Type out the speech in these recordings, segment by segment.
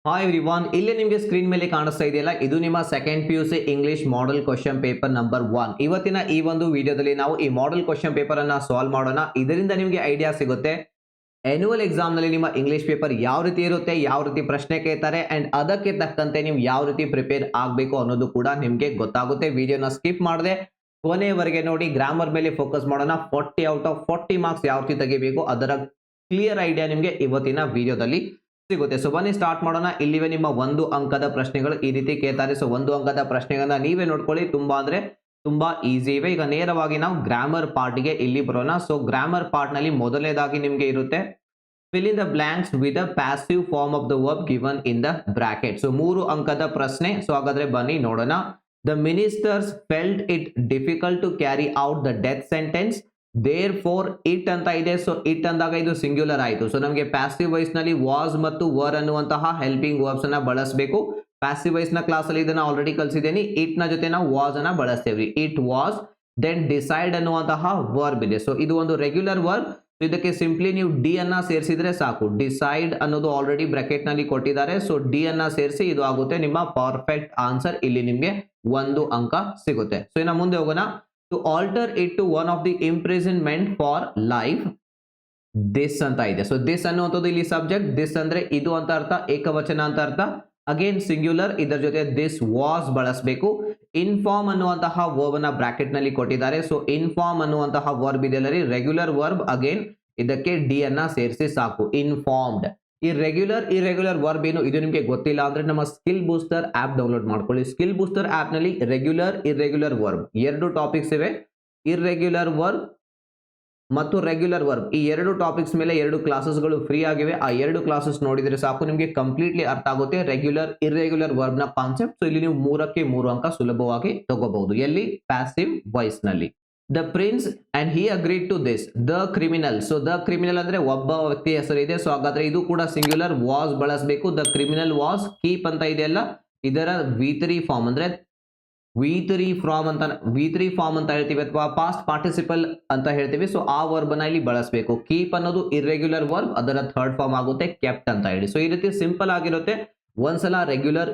Hi everyone, ಇಲ್ಲಿ ನಿಮಗೆ screen ಮೇಲೆ ಕಾಣಿಸ್ತಾ ಇದೆಯಲ್ಲ, ಇದು ನಿಮ್ಮ second PUC English model question paper number 1. ಇವತ್ತಿನ ಈ ಒಂದು ವಿಡಿಯೋದಲ್ಲಿ ನಾವು ಈ ಮಾಡೆಲ್ ಕ್ವಶನ್ ಪೇಪರ್ ಅನ್ನ ಸಾಲ್ವ್ ಮಾಡೋಣ. ಇದರಿಂದ ನಿಮಗೆ ಐಡಿಯಾ ಸಿಗುತ್ತೆ ಆನ್ಯುವಲ್ ಎಕ್ಸಾಮ್ ನಲ್ಲಿ ನಿಮ್ಮ ಇಂಗ್ಲಿಷ್ ಪೇಪರ್ ಯಾವ ರೀತಿ ಇರುತ್ತೆ, ಯಾವ ರೀತಿ ಪ್ರಶ್ನೆ ಕೇಳ್ತಾರೆ ಅಂಡ್ ಅದಕ್ಕೆ ತಕ್ಕಂತೆ ನೀವು ಯಾವ ರೀತಿ ಪ್ರಿಪೇರ್ ಆಗಬೇಕು ಅನ್ನೋದು ಕೂಡ ನಿಮಗೆ ಗೊತ್ತಾಗುತ್ತೆ. ವಿಡಿಯೋನ ಸ್ಕಿಪ್ ಮಾಡದೆ ಕೊನೆಯವರೆಗೆ ನೋಡಿ. ಗ್ರಾಮರ್ ಮೇಲೆ ಫೋಕಸ್ ಮಾಡೋಣ. 40 ಔಟ್ ಆಫ್ 40 ಮಾರ್ಕ್ಸ್ ಯಾವ ರೀತಿ ತೆಗಿಬೇಕು ಅದರ ಕ್ಲಿಯರ್ ಐಡಿಯಾ ನಿಮಗೆ ಇವತ್ತಿನ ವಿಡಿಯೋದಲ್ಲಿ ಸಿಗುತ್ತೆ. ಸೊ ಬನ್ನಿ ಸ್ಟಾರ್ಟ್ ಮಾಡೋಣ. ಇಲ್ಲಿವೆ ನಿಮ್ಮ 1 ಅಂಕದ ಪ್ರಶ್ನೆಗಳು ಈ ರೀತಿ ಕೇಳ್ತಾರೆ. ಸೊ 1 ಅಂಕದ ಪ್ರಶ್ನೆಗಳನ್ನ ನೀವೇ ನೋಡ್ಕೊಳ್ಳಿ. ತುಂಬಾ ಈಸಿ ಇವೆ. ಈಗ ನೇರವಾಗಿ ನಾವು ಗ್ರಾಮರ್ ಪಾರ್ಟ್ ಗೆ ಇಲ್ಲಿ ಬರೋಣ. ಸೊ ಗ್ರಾಮರ್ ಪಾರ್ಟ್ ನಲ್ಲಿ ಮೊದಲನೇದಾಗಿ ನಿಮಗೆ ಇರುತ್ತೆ fill in the blanks with the passive form of the verb given in the bracket. So 3 ಅಂಕದ ಪ್ರಶ್ನೆ. ಸೊ ಹಾಗಾದ್ರೆ ಬನ್ನಿ ನೋಡೋಣ. The ministers felt it difficult to carry out the death sentence. Therefore it ಅಂತ ಇದೆ. So it ಅಂದಾಗ ಇದು singular ಆಯಿತು. ಸೊ ನಮಗೆ ಪ್ಯಾಸಿವ್ ವಾಯ್ಸ್ ನಲ್ಲಿ ವಾಸ್ ಮತ್ತು ವರ್ ಅನ್ನುವಂತಹ ಹೆಲ್ಪಿಂಗ್ ವರ್ಬ್ಸ್ ಅನ್ನ ಬಳಸಬೇಕು. ಪ್ಯಾಸಿವ್ ವಾಯ್ಸ್ ನ ಕ್ಲಾಸ್ ಅಲ್ಲಿ ಇದನ್ನ ಆಲ್ರೆಡಿ ಕಲಿಸಿದ್ದೇನೆ. ಇಟ್ ನ ಜೊತೆ ನಾವು ವಾಸ್ ಅನ್ನ ಬಳಸ್ತೇವೆ. ಇಟ್ ವಾಸ್, ದೆನ್ ಡಿಸೈಡ್ ಅನ್ನುವಂತಹ ವರ್ಬ್ ಇದೆ. ಸೊ ಇದು ಒಂದು ರೆಗ್ಯುಲರ್ ವರ್ಬ್. ಇದಕ್ಕೆ ಸಿಂಪ್ಲಿ ನೀವು ಡಿ ಅನ್ನ ಸೇರಿಸಿದ್ರೆ ಸಾಕು. ಡಿಸೈಡ್ ಅನ್ನೋದು ಆಲ್ರೆಡಿ ಬ್ರಾಕೆಟ್ ನಲ್ಲಿ ಕೊಟ್ಟಿದ್ದಾರೆ. ಸೊ ಡಿ ಅನ್ನ ಸೇರಿಸಿ ಇದು ಆಗುತ್ತೆ ನಿಮ್ಮ ಪರ್ಫೆಕ್ಟ್ ಆನ್ಸರ್. ಇಲ್ಲಿ ನಿಮಗೆ 1 ಅಂಕ ಸಿಗುತ್ತೆ. ಸೊ ಇನ್ನು ಮುಂದೆ ಹೋಗೋಣ. To alter it to one of the imprisonment for life, this ಅಂತ ಇದೆ. ಸೊ ದಿಸ್ ಅನ್ನುವಂಥದ್ದು ಇಲ್ಲಿ ಸಬ್ಜೆಕ್ಟ್. ದಿಸ್ ಅಂದ್ರೆ ಇದು ಅಂತ ಅರ್ಥ, ಏಕವಚನ ಅಂತ ಅರ್ಥ. ಅಗೇನ್ ಸಿಂಗ್ಯುಲರ್, ಇದರ ಜೊತೆ ದಿಸ್ ವಾಸ್ ಬಳಸಬೇಕು. ಇನ್ಫಾರ್ಮ್ ಅನ್ನುವಂತಹ ವರ್ಬ್ ಅನ್ನ ಬ್ರಾಕೆಟ್ ನಲ್ಲಿ ಕೊಟ್ಟಿದ್ದಾರೆ. ಸೊ ಇನ್ಫಾರ್ಮ್ ಅನ್ನುವಂತಹ ವರ್ಬ್ ಇದೆಲ್ಲರಿ ರೆಗ್ಯುಲರ್ ವರ್ಬ್. ಅಗೇನ್ ಇದಕ್ಕೆ ಡಿ ಅನ್ನ ಸೇರಿಸಿ ಸಾಕು. ಇನ್ಫಾರ್ಮ್ಡ್. ಈ ಇರೆಗ್ಯುಲರ್ ವರ್ಬ್ ಏನು ಇದು ನಿಮಗೆ ಗೊತ್ತಿಲ್ಲ ಅಂದ್ರೆ ನಮ್ಮ ಸ್ಕಿಲ್ ಬೂಸ್ಟರ್ ಆಪ್ ಡೌನ್ಲೋಡ್ ಮಾಡ್ಕೊಳ್ಳಿ. ಸ್ಕಿಲ್ ಬೂಸ್ಟರ್ ಆಪ್ ನಲ್ಲಿ ಇರೆಗ್ಯುಲರ್ ವರ್ಬ್ 2 ಟಾಪಿಕ್ಸ್ ಇವೆ. ಇರ್ರೆಗ್ಯುಲರ್ ವರ್ಬ್ ಮತ್ತು ರೆಗ್ಯುಲರ್ ವರ್ಬ್, ಈ 2 ಟಾಪಿಕ್ಸ್ ಮೇಲೆ 2 ಕ್ಲಾಸಸ್ಗಳು ಫ್ರೀ ಆಗಿವೆ. ಆ 2 ಕ್ಲಾಸಸ್ ನೋಡಿದ್ರೆ ಸಾಕು, ನಿಮಗೆ ಕಂಪ್ಲೀಟ್ಲಿ ಅರ್ಥ ಆಗುತ್ತೆ ಇರ್ರೆಗ್ಯುಲರ್ ವರ್ಬ್ ನ ಕಾನ್ಸೆಪ್ಟ್. ಸೊ ಇಲ್ಲಿ ನೀವು 3ಕ್ಕೆ 3 ಅಂಕ ಸುಲಭವಾಗಿ ತಗೋಬಹುದು. ಎಲ್ಲಿ? ಪ್ಯಾಸಿವ್ ವಾಯ್ಸ್ ನಲ್ಲಿ. The prince and he agreed to this. The criminal. So the criminal ಅಂದ್ರೆ ಒಬ್ಬ ವ್ಯಕ್ತಿ ಹೆಸರು ಇದೆ. ಸೊ ಹಾಗಾದ್ರೆ ಇದು ಕೂಡ ಸಿಂಗ್ಯುಲರ್, ವಾಸ್ ಬಳಸಬೇಕು. The criminal was. ಕೀಪ್ ಅಂತ ಇದೆಯಲ್ಲ, ಇದರ V3 ಫಾರ್ಮ್ ಅಂದ್ರೆ V3 ಫಾರ್ಮ್ ಅಂತ ಹೇಳ್ತೀವಿ, ಅಥವಾ ಪಾಸ್ಟ್ ಪಾರ್ಟಿಸಿಪಲ್ ಅಂತ ಹೇಳ್ತೀವಿ. ಸೊ ಆ ವರ್ಬ್ ನ ಇಲ್ಲಿ ಬಳಸಬೇಕು. ಕೀಪ್ ಅನ್ನೋದು ಇರ್ರೆಗ್ಯುಲರ್ ವರ್ಬ್, ಅದರ ಥರ್ಡ್ ಫಾರ್ಮ್ ಆಗುತ್ತೆ ಕೆಪ್ಟ್ ಅಂತ ಹೇಳಿ. ಸೊ ಈ ರೀತಿ ಸಿಂಪಲ್ ಆಗಿರುತ್ತೆ. ಒಂದ್ಸಲ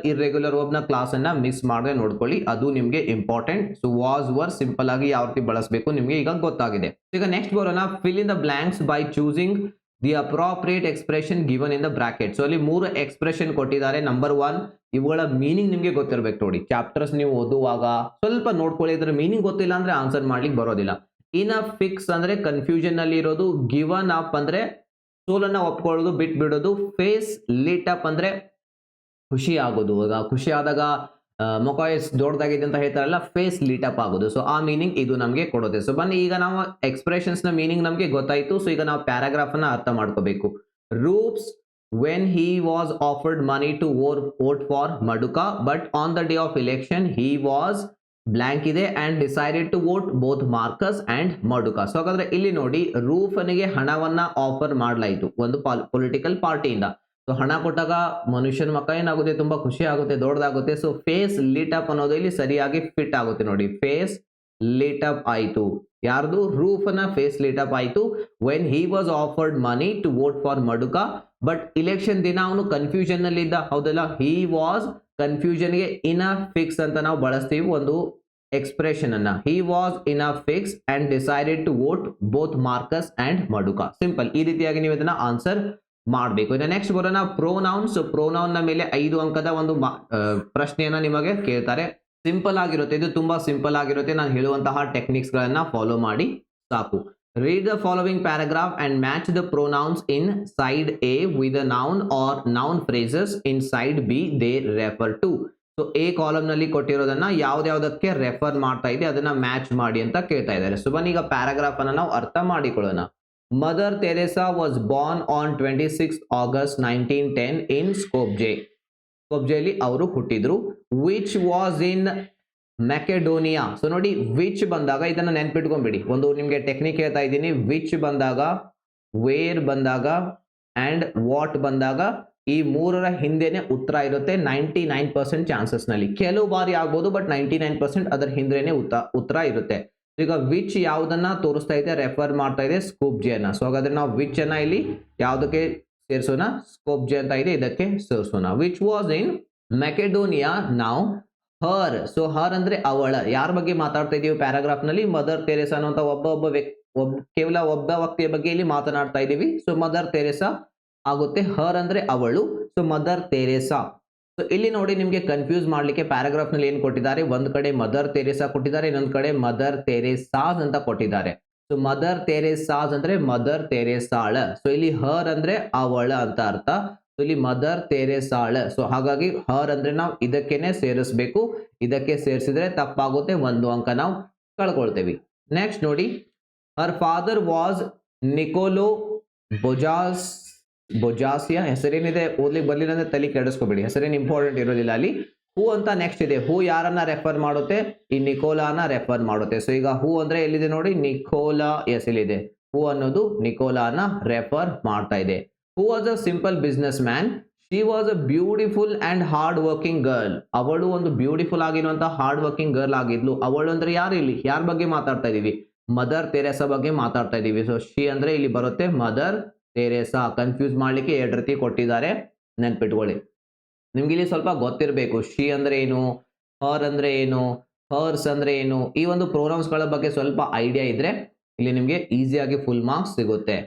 ಇರ್ರೆಗ್ಯುಲರ್ ವರ್ಬ್ ನ ಕ್ಲಾಸ್ ಅನ್ನ ಮಿಸ್ ಮಾಡದೆ ನೋಡ್ಕೊಳ್ಳಿ, ಅದು ನಿಮ್ಗೆ important. So was were simple ಆಗಿ ಯಾವ ರೀತಿ ಬಳಸಬೇಕು ನಿಮ್ಗೆ ಈಗ ಗೊತ್ತಾಗಿದೆ. ಈಗ ನೆಕ್ಸ್ಟ್ ಬರೋಣ. Fill in the blanks by choosing the appropriate expression given in the bracket. So ಅಲ್ಲಿ 3 ಎಕ್ಸ್ಪ್ರೆಷನ್ ಕೊಟ್ಟಿದ್ದಾರೆ. ನಂಬರ್ 1, ಇವುಗಳ ಮೀನಿಂಗ್ ನಿಮ್ಗೆ ಗೊತ್ತಿರಬೇಕು. ನೋಡಿ, ಚಾಪ್ಟರ್ಸ್ ನೀವು ಓದುವಾಗ ಸ್ವಲ್ಪ ನೋಡ್ಕೊಳ್ಳಿ. ಇದ್ರ ಮೀನಿಂಗ್ ಗೊತ್ತಿಲ್ಲ ಅಂದ್ರೆ ಆನ್ಸರ್ ಮಾಡ್ಲಿಕ್ಕೆ ಬರೋದಿಲ್ಲ. ಇನ್ ಅ ಫಿಕ್ಸ್ ಅಂದ್ರೆ ಕನ್ಫ್ಯೂಷನ್ ನಲ್ಲಿ ಇರೋದು. ಗಿವನ್ ಅಪ್ ಅಂದ್ರೆ ಸೋಲನ್ನ ಒಪ್ಕೊಳ್ಳೋದು, ಬಿಡೋದು. ಫೇಸ್ ಲಿಟ್ ಅಪ್ ಅಂದ್ರೆ ಖುಷಿ ಆಗೋದು. ಖುಷಿ ಆದಾಗ ಮುಖ ದೊಡ್ಡದಾಗಿದೆ ಅಂತ ಹೇಳ್ತಾರಲ್ಲ, ಫೇಸ್ ಲಿಟ್ ಅಪ್ ಆಗೋದು. ಸೊ ಆ ಮೀನಿಂಗ್ ಇದು ನಮಗೆ ಕೊಡುತ್ತೆ. ಸೊ ಬನ್ನಿ, ಈಗ ನಾವು ಎಕ್ಸ್ಪ್ರೆಷನ್ಸ್ ನ ಮೀನಿಂಗ್ ನಮಗೆ ಗೊತ್ತಾಯ್ತು. ಸೊ ಈಗ ನಾವು ಪ್ಯಾರಾಗ್ರಾಫ್ ಅನ್ನ ಅರ್ಥ ಮಾಡ್ಕೋಬೇಕು. ರೂಪ್ಸ್ when he was offered money to vote for Maduka, but on the day of election he was blank ಇದೆ and decided to vote both Marcus and Maduka. So ಹಾಗಾದ್ರೆ ಇಲ್ಲಿ ನೋಡಿ, ರೂಫನಿಗೆ ಹಣವನ್ನ ಆಫರ್ ಮಾಡಲಾಯಿತು ಒಂದು ಪೊಲಿಟಿಕಲ್ ಪಾರ್ಟಿಯಿಂದ. ಸೊ ಹಣ ಕೊಟ್ಟಾಗ ಮನುಷ್ಯನ ಮುಖ ಏನಾಗುತ್ತೆ, ತುಂಬಾ ಖುಷಿ ಆಗುತ್ತೆ, ದೊಡ್ಡದಾಗುತ್ತೆ. ಸೊ ಫೇಸ್ ಲಿಟ್ ಅಪ್ ಅನ್ನೋದು ಇಲ್ಲಿ ಸರಿಯಾಗಿ ಫಿಟ್ ಆಗುತ್ತೆ. ನೋಡಿ, ಫೇಸ್ ಲಿಟ್ ಅಪ್ ಆಯ್ತು. ಯಾರ್ದು? ರೂಫನ ಫೇಸ್ ಲಿಟ್ ಅಪ್ ಆಯ್ತು. When he was offered money to vote for Maduka, but election ದಿನ ಅವನು ಕನ್ಫ್ಯೂಷನ್ ನಲ್ಲಿ ಇದ್ದ. ಹೌದಲ್ಲ? ಹಿ ವಾಸ್ ಕನ್ಫ್ಯೂಷನ್ ಗೆ ಇನ್ ಅ ಫಿಕ್ಸ್ ಅಂತ ನಾವು ಬಳಸ್ತೀವಿ ಒಂದು ಎಕ್ಸ್ಪ್ರೆಷನ್ ಅನ್ನ. He was in a fix and decided to vote both Marcus and Maduka. Simple. ಈ ರೀತಿಯಾಗಿ ನೀವು ಇದನ್ನ ಆನ್ಸರ್ ಮಾಡಬೇಕು. ಇನ್ನು ನೆಕ್ಸ್ಟ್ ಬರೋಣ. ಪ್ರೋನೌನ್ಸ್. ಪ್ರೋನೌನ್ ನ ಮೇಲೆ 5 ಅಂಕದ ಒಂದು ಪ್ರಶ್ನೆಯನ್ನ ನಿಮಗೆ ಕೇಳ್ತಾರೆ. ಸಿಂಪಲ್ ಆಗಿರುತ್ತೆ, ಇದು ತುಂಬಾ ಸಿಂಪಲ್ ಆಗಿರುತ್ತೆ. ನಾನು ಹೇಳುವಂತಹ ಟೆಕ್ನಿಕ್ಸ್ ಗಳನ್ನ ಫಾಲೋ ಮಾಡಿ ಸಾಕು. Read the following paragraph and match the pronouns in side A with a noun or noun phrases in side B they refer to. So A column ನಲ್ಲಿ ಕೊಟ್ಟಿರೋದನ್ನ ಯಾವ್ದಾವ್ದಕ್ಕೆ ರೆಫರ್ ಮಾಡ್ತಾ ಇದೆ ಅದನ್ನ ಮ್ಯಾಚ್ ಮಾಡಿ ಅಂತ ಕೇಳ್ತಾ ಇದ್ದಾರೆ. ಸೊ ಬನ್ನಿ, ಈಗ ಪ್ಯಾರಾಗ್ರಾಫ್ ಅನ್ನ ನಾವು ಅರ್ಥ ಮಾಡಿಕೊಳ್ಳೋಣ. Mother Teresa was born on 26 August 1910 in Skopje. ಸ್ಕೋಪ್ಜೆಯಲ್ಲಿ ಅವರು ಹುಟ್ಟಿದ್ರು. Which was in Macedonia. So ನೋಡಿ, ವಿಚ್ ಬಂದಾಗ ಇದನ್ನ ನೆನ್ಪಿಟ್ಕೊಂಡ್ಬಿಡಿ. ಒಂದು ನಿಮ್ಗೆ ಟೆಕ್ನಿಕ್ ಹೇಳ್ತಾ ಇದ್ದೀನಿ. ವಿಚ್ ಬಂದಾಗ, ವೇರ್ ಬಂದಾಗ ಅಂಡ್ ವಾಟ್ ಬಂದಾಗ ಈ 3ರ ಹಿಂದೆನೆ ಉತ್ತರ ಇರುತ್ತೆ 99% ಚಾನ್ಸಸ್ ನಲ್ಲಿ. ಕೆಲವು ಬಾರಿ ಆಗ್ಬೋದು, ಬಟ್ 99% ಅದರ ಹಿಂದೆನೆ ಉತ್ತರ ಇರುತ್ತೆ. ಈಗ ವಿಚ್ ಯಾವ್ದನ್ನ ತೋರಿಸ್ತಾ ಇದೆ, ರೆಫರ್ ಮಾಡ್ತಾ ಇದೆ ಸ್ಕೋಪ್ಜೆಯನ್ನ. ಸೊ ಹಾಗಾದ್ರೆ ನಾವು ವಿಚ್ ಅನ್ನ ಇಲ್ಲಿ ಯಾವ್ದಕ್ಕೆ ಸೇರಿಸೋಣ, ಸ್ಕೋಪ್ಜೆ ಅಂತ ಇದೆ ಇದಕ್ಕೆ ಸೇರಿಸೋಣ. Which was in Macedonia now her. So her ಅಂದ್ರೆ ಅವಳ, ಯಾರ ಬಗ್ಗೆ ಮಾತಾಡ್ತಾ ಇದೀವಿ ಪ್ಯಾರಾಗ್ರಾಫ್ ನಲ್ಲಿ? ಮದರ್ ತೆರೇಸಾ ಅನ್ನುವಂತ ಕೇವಲ ಒಬ್ಬ ವ್ಯಕ್ತಿಯ ಬಗ್ಗೆ ಇಲ್ಲಿ ಮಾತನಾಡ್ತಾ ಇದೀವಿ. ಸೊ ಮದರ್ ತೆರೇಸಾ ಆಗುತ್ತೆ, ಹರ್ ಅಂದ್ರೆ ಅವಳು, ಸೊ ಮದರ್ ತೆರೇಸಾ. ಸೊ ಇಲ್ಲಿ ನೋಡಿ ನಿಮ್ಗೆ ಕನ್ಫ್ಯೂಸ್ ಮಾಡ್ಲಿಕ್ಕೆ ಪ್ಯಾರಾಗ್ರಾಫ್ ನಲ್ಲಿ ಏನ್ ಕೊಟ್ಟಿದ್ದಾರೆ, ಒಂದ್ ಕಡೆ ಮದರ್ ತೆರೇಸಾ ಕೊಟ್ಟಿದ್ದಾರೆ, ಇನ್ನೊಂದ್ ಕಡೆ ಮದರ್ ತೆರೇಸಾಸ್ ಅಂತ ಕೊಟ್ಟಿದ್ದಾರೆ. ಸೊ ಮದರ್ ತೆರೇಸಾಸ್ ಅಂದ್ರೆ ಮದರ್ ತೆರೇಸಾಳ. ಸೊ ಇಲ್ಲಿ ಹರ್ ಅಂದ್ರೆ ಅವಳ ಅಂತ ಅರ್ಥ. ಸೊ ಇಲ್ಲಿ ಮದರ್ ತೆರೇಸಾಳ. ಸೊ ಹಾಗಾಗಿ ಹರ್ ಅಂದ್ರೆ ನಾವು ಇದಕ್ಕೇನೆ ಸೇರಿಸಬೇಕು, ಇದಕ್ಕೆ ಸೇರಿಸಿದ್ರೆ ತಪ್ಪಾಗುತ್ತೆ, ಒಂದು ಅಂಕ ನಾವು ಕಳ್ಕೊಳ್ತೇವೆ. ನೆಕ್ಸ್ಟ್ ನೋಡಿ, ಹರ್ ಫಾದರ್ ವಾಸ್ ನಿಕೋಲೋ ಬೊಜಾಸಿಯಾ. ಹೆಸರೇನಿದೆ ಓದ್ಲಿಕ್ಕೆ ಬರ್ಲಿಲ್ಲ ಅಂದ್ರೆ ತಲೆ ಕೆಡಿಸ್ಕೋಬೇಡಿ, ಹೆಸರೇನು ಇಂಪಾರ್ಟೆಂಟ್ ಇರೋದಿಲ್ಲ ಅಲ್ಲಿ. ಹೂ ಅಂತ ನೆಕ್ಸ್ಟ್ ಇದೆ, ಹೂ ಯಾರನ್ನ ರೆಫರ್ ಮಾಡುತ್ತೆ? ಈ ನಿಕೋಲಾನ ರೆಫರ್ ಮಾಡುತ್ತೆ. ಸೊ ಈಗ ಹೂ ಅಂದ್ರೆ ಎಲ್ಲಿದೆ ನೋಡಿ, ನಿಕೋಲಾ, ಎಸ್ ಇಲ್ಲಿದೆ. ಹೂ ಅನ್ನೋದು ನಿಕೋಲಾನ ರೆಫರ್ ಮಾಡ್ತಾ ಇದೆ. Who was a simple business man, she was a beautiful and hard working girl. ಅವಳು ಒಂದು ಬ್ಯೂಟಿಫುಲ್ ಆಗಿರುವಂತಹ ಹಾರ್ಡ್ ವರ್ಕಿಂಗ್ ಗರ್ಲ್ ಆಗಿದ್ಲು. ಅವಳು ಅಂದ್ರೆ ಯಾರು? ಇಲ್ಲಿ ಯಾರ ಬಗ್ಗೆ ಮಾತಾಡ್ತಾ ಇದೀವಿ? ಮದರ್ ತೆರೇಸಾ ಬಗ್ಗೆ ಮಾತಾಡ್ತಾ ಇದೀವಿ. ಸೊ ಶಿ ಅಂದ್ರೆ ಇಲ್ಲಿ ಬರುತ್ತೆ ಮದರ್ ತೆರೇಸಾ. ಕನ್ಫ್ಯೂಸ್ ಮಾಡ್ಲಿಕ್ಕೆ ಎರಡು ರೀತಿ ಕೊಟ್ಟಿದ್ದಾರೆ, ನೆನ್ಪಿಟ್ಕೊಳ್ಳಿ. ನಿಮ್ಗೆ ಇಲ್ಲಿ ಸ್ವಲ್ಪ ಗೊತ್ತಿರಬೇಕು, ಶಿ ಅಂದ್ರೆ ಏನು, ಹರ್ ಅಂದ್ರೆ ಏನು, ಹರ್ಸ್ ಅಂದ್ರೆ ಏನು. ಈ ಒಂದು ಪ್ರೊನೌನ್ಸ್ ಗಳ ಬಗ್ಗೆ ಸ್ವಲ್ಪ ಐಡಿಯಾ ಇದ್ರೆ ಇಲ್ಲಿ ನಿಮ್ಗೆ ಈಸಿಯಾಗಿ ಫುಲ್ ಮಾರ್ಕ್ಸ್ ಸಿಗುತ್ತೆ.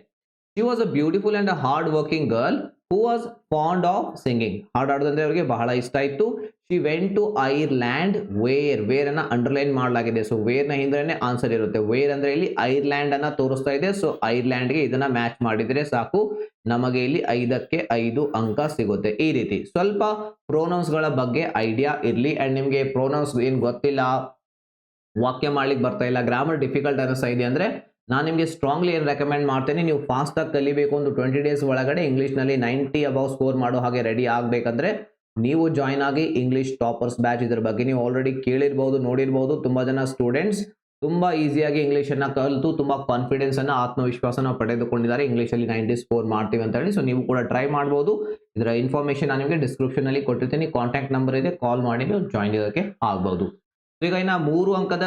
She was a beautiful and a hard working girl who was fond of singing. ಹಾಡು ಹಾಡೋದಂದ್ರೆ ಅವರಿಗೆ ಬಹಳ ಇಷ್ಟ ಇತ್ತು. She went to Ireland where ಅನ್ನ ಅಂಡರ್ಲೈನ್ ಮಾಡಲಾಗಿದೆ. ಸೊ ವೇರ್ ನ ಹಿಂದೆನೆ ಆನ್ಸರ್ ಇರುತ್ತೆ. ವೇರ್ ಅಂದ್ರೆ ಇಲ್ಲಿ ಐರ್ಲ್ಯಾಂಡ್ ಅನ್ನ ತೋರಿಸ್ತಾ ಇದೆ. ಸೊ ಐರ್ಲ್ಯಾಂಡ್ ಗೆ ಇದನ್ನ ಮ್ಯಾಚ್ ಮಾಡಿದ್ರೆ ಸಾಕು, ನಮಗೆ ಇಲ್ಲಿ 5ಕ್ಕೆ 5 ಅಂಕ ಸಿಗುತ್ತೆ. ಈ ರೀತಿ ಸ್ವಲ್ಪ ಪ್ರೊನೌನ್ಸ್ ಗಳ ಬಗ್ಗೆ ಐಡಿಯಾ ಇರ್ಲಿ. ಅಂಡ್ ನಿಮ್ಗೆ ಪ್ರೊನೌನ್ಸ್ ಏನ್ ಗೊತ್ತಿಲ್ಲ, ವಾಕ್ಯ ಮಾಡ್ಲಿಕ್ಕೆ ಬರ್ತಾ ಇಲ್ಲ, ಗ್ರಾಮರ್ ಡಿಫಿಕಲ್ಟ್ ಅನಿಸ್ತಾ ಇದೆ ಅಂದ್ರೆ ನಾನು ನಿಮಗೆ ಸ್ಟ್ರಾಂಗ್ಲಿ ಏನು ರೆಕಮೆಂಡ್ ಮಾಡ್ತೇನೆ, ನೀವು ಫಾಸ್ಟ್ ಆಗಿ ಕಲಿಬೇಕು, ಒಂದು 20 ಡೇಸ್ ಒಳಗಡೆ ಇಂಗ್ಲಿಷ್ ನಲ್ಲಿ 90 ಅಬೌವ್ ಸ್ಕೋರ್ ಮಾಡೋ ಹಾಗೆ ರೆಡಿ ಆಗ್ಬೇಕಂದ್ರೆ ನೀವು ಜಾಯ್ನ್ ಆಗಿ ಇಂಗ್ಲಿಷ್ ಟಾಪರ್ಸ್ ಬ್ಯಾಚ್. ಇದ್ರ ಬಗ್ಗೆ ನೀವು ಆಲ್ರೆಡಿ ಕೇಳಿರ್ಬಹುದು, ನೋಡಿರ್ಬಹುದು. ತುಂಬಾ ಜನ ಸ್ಟೂಡೆಂಟ್ಸ್ ತುಂಬಾ ಈಸಿಯಾಗಿ ಇಂಗ್ಲಿಷ್ ಅನ್ನ ಕಲಿತು ತುಂಬಾ ಕಾನ್ಫಿಡೆನ್ಸ್ ಅನ್ನ, ಆತ್ಮವಿಶ್ವಾಸನ ಪಡೆದುಕೊಂಡಿದ್ದಾರೆ. ಇಂಗ್ಲಿಷ್ ಅಲ್ಲಿ 90 ಸ್ಕೋರ್ ಮಾಡ್ತೀವಿ ಅಂತ ಹೇಳಿ. ಸೊ ನೀವು ಕೂಡ ಟ್ರೈ ಮಾಡಬಹುದು. ಇದರ ಇನ್ಫಾರ್ಮೇಶನ್ ನಾನು ನಿಮಗೆ ಡಿಸ್ಕ್ರಿಪ್ಷನ್ ಅಲ್ಲಿ ಕೊಟ್ಟಿರ್ತೀನಿ, ಕಾಂಟ್ಯಾಕ್ಟ್ ನಂಬರ್ ಇದೆ, ಕಾಲ್ ಮಾಡಿ ನೀವು ಜಾಯ್ನ್ ಇದಕ್ಕೆ ಆಗಬಹುದು. ಈಗ ಇನ್ನ 3 ಅಂಕದ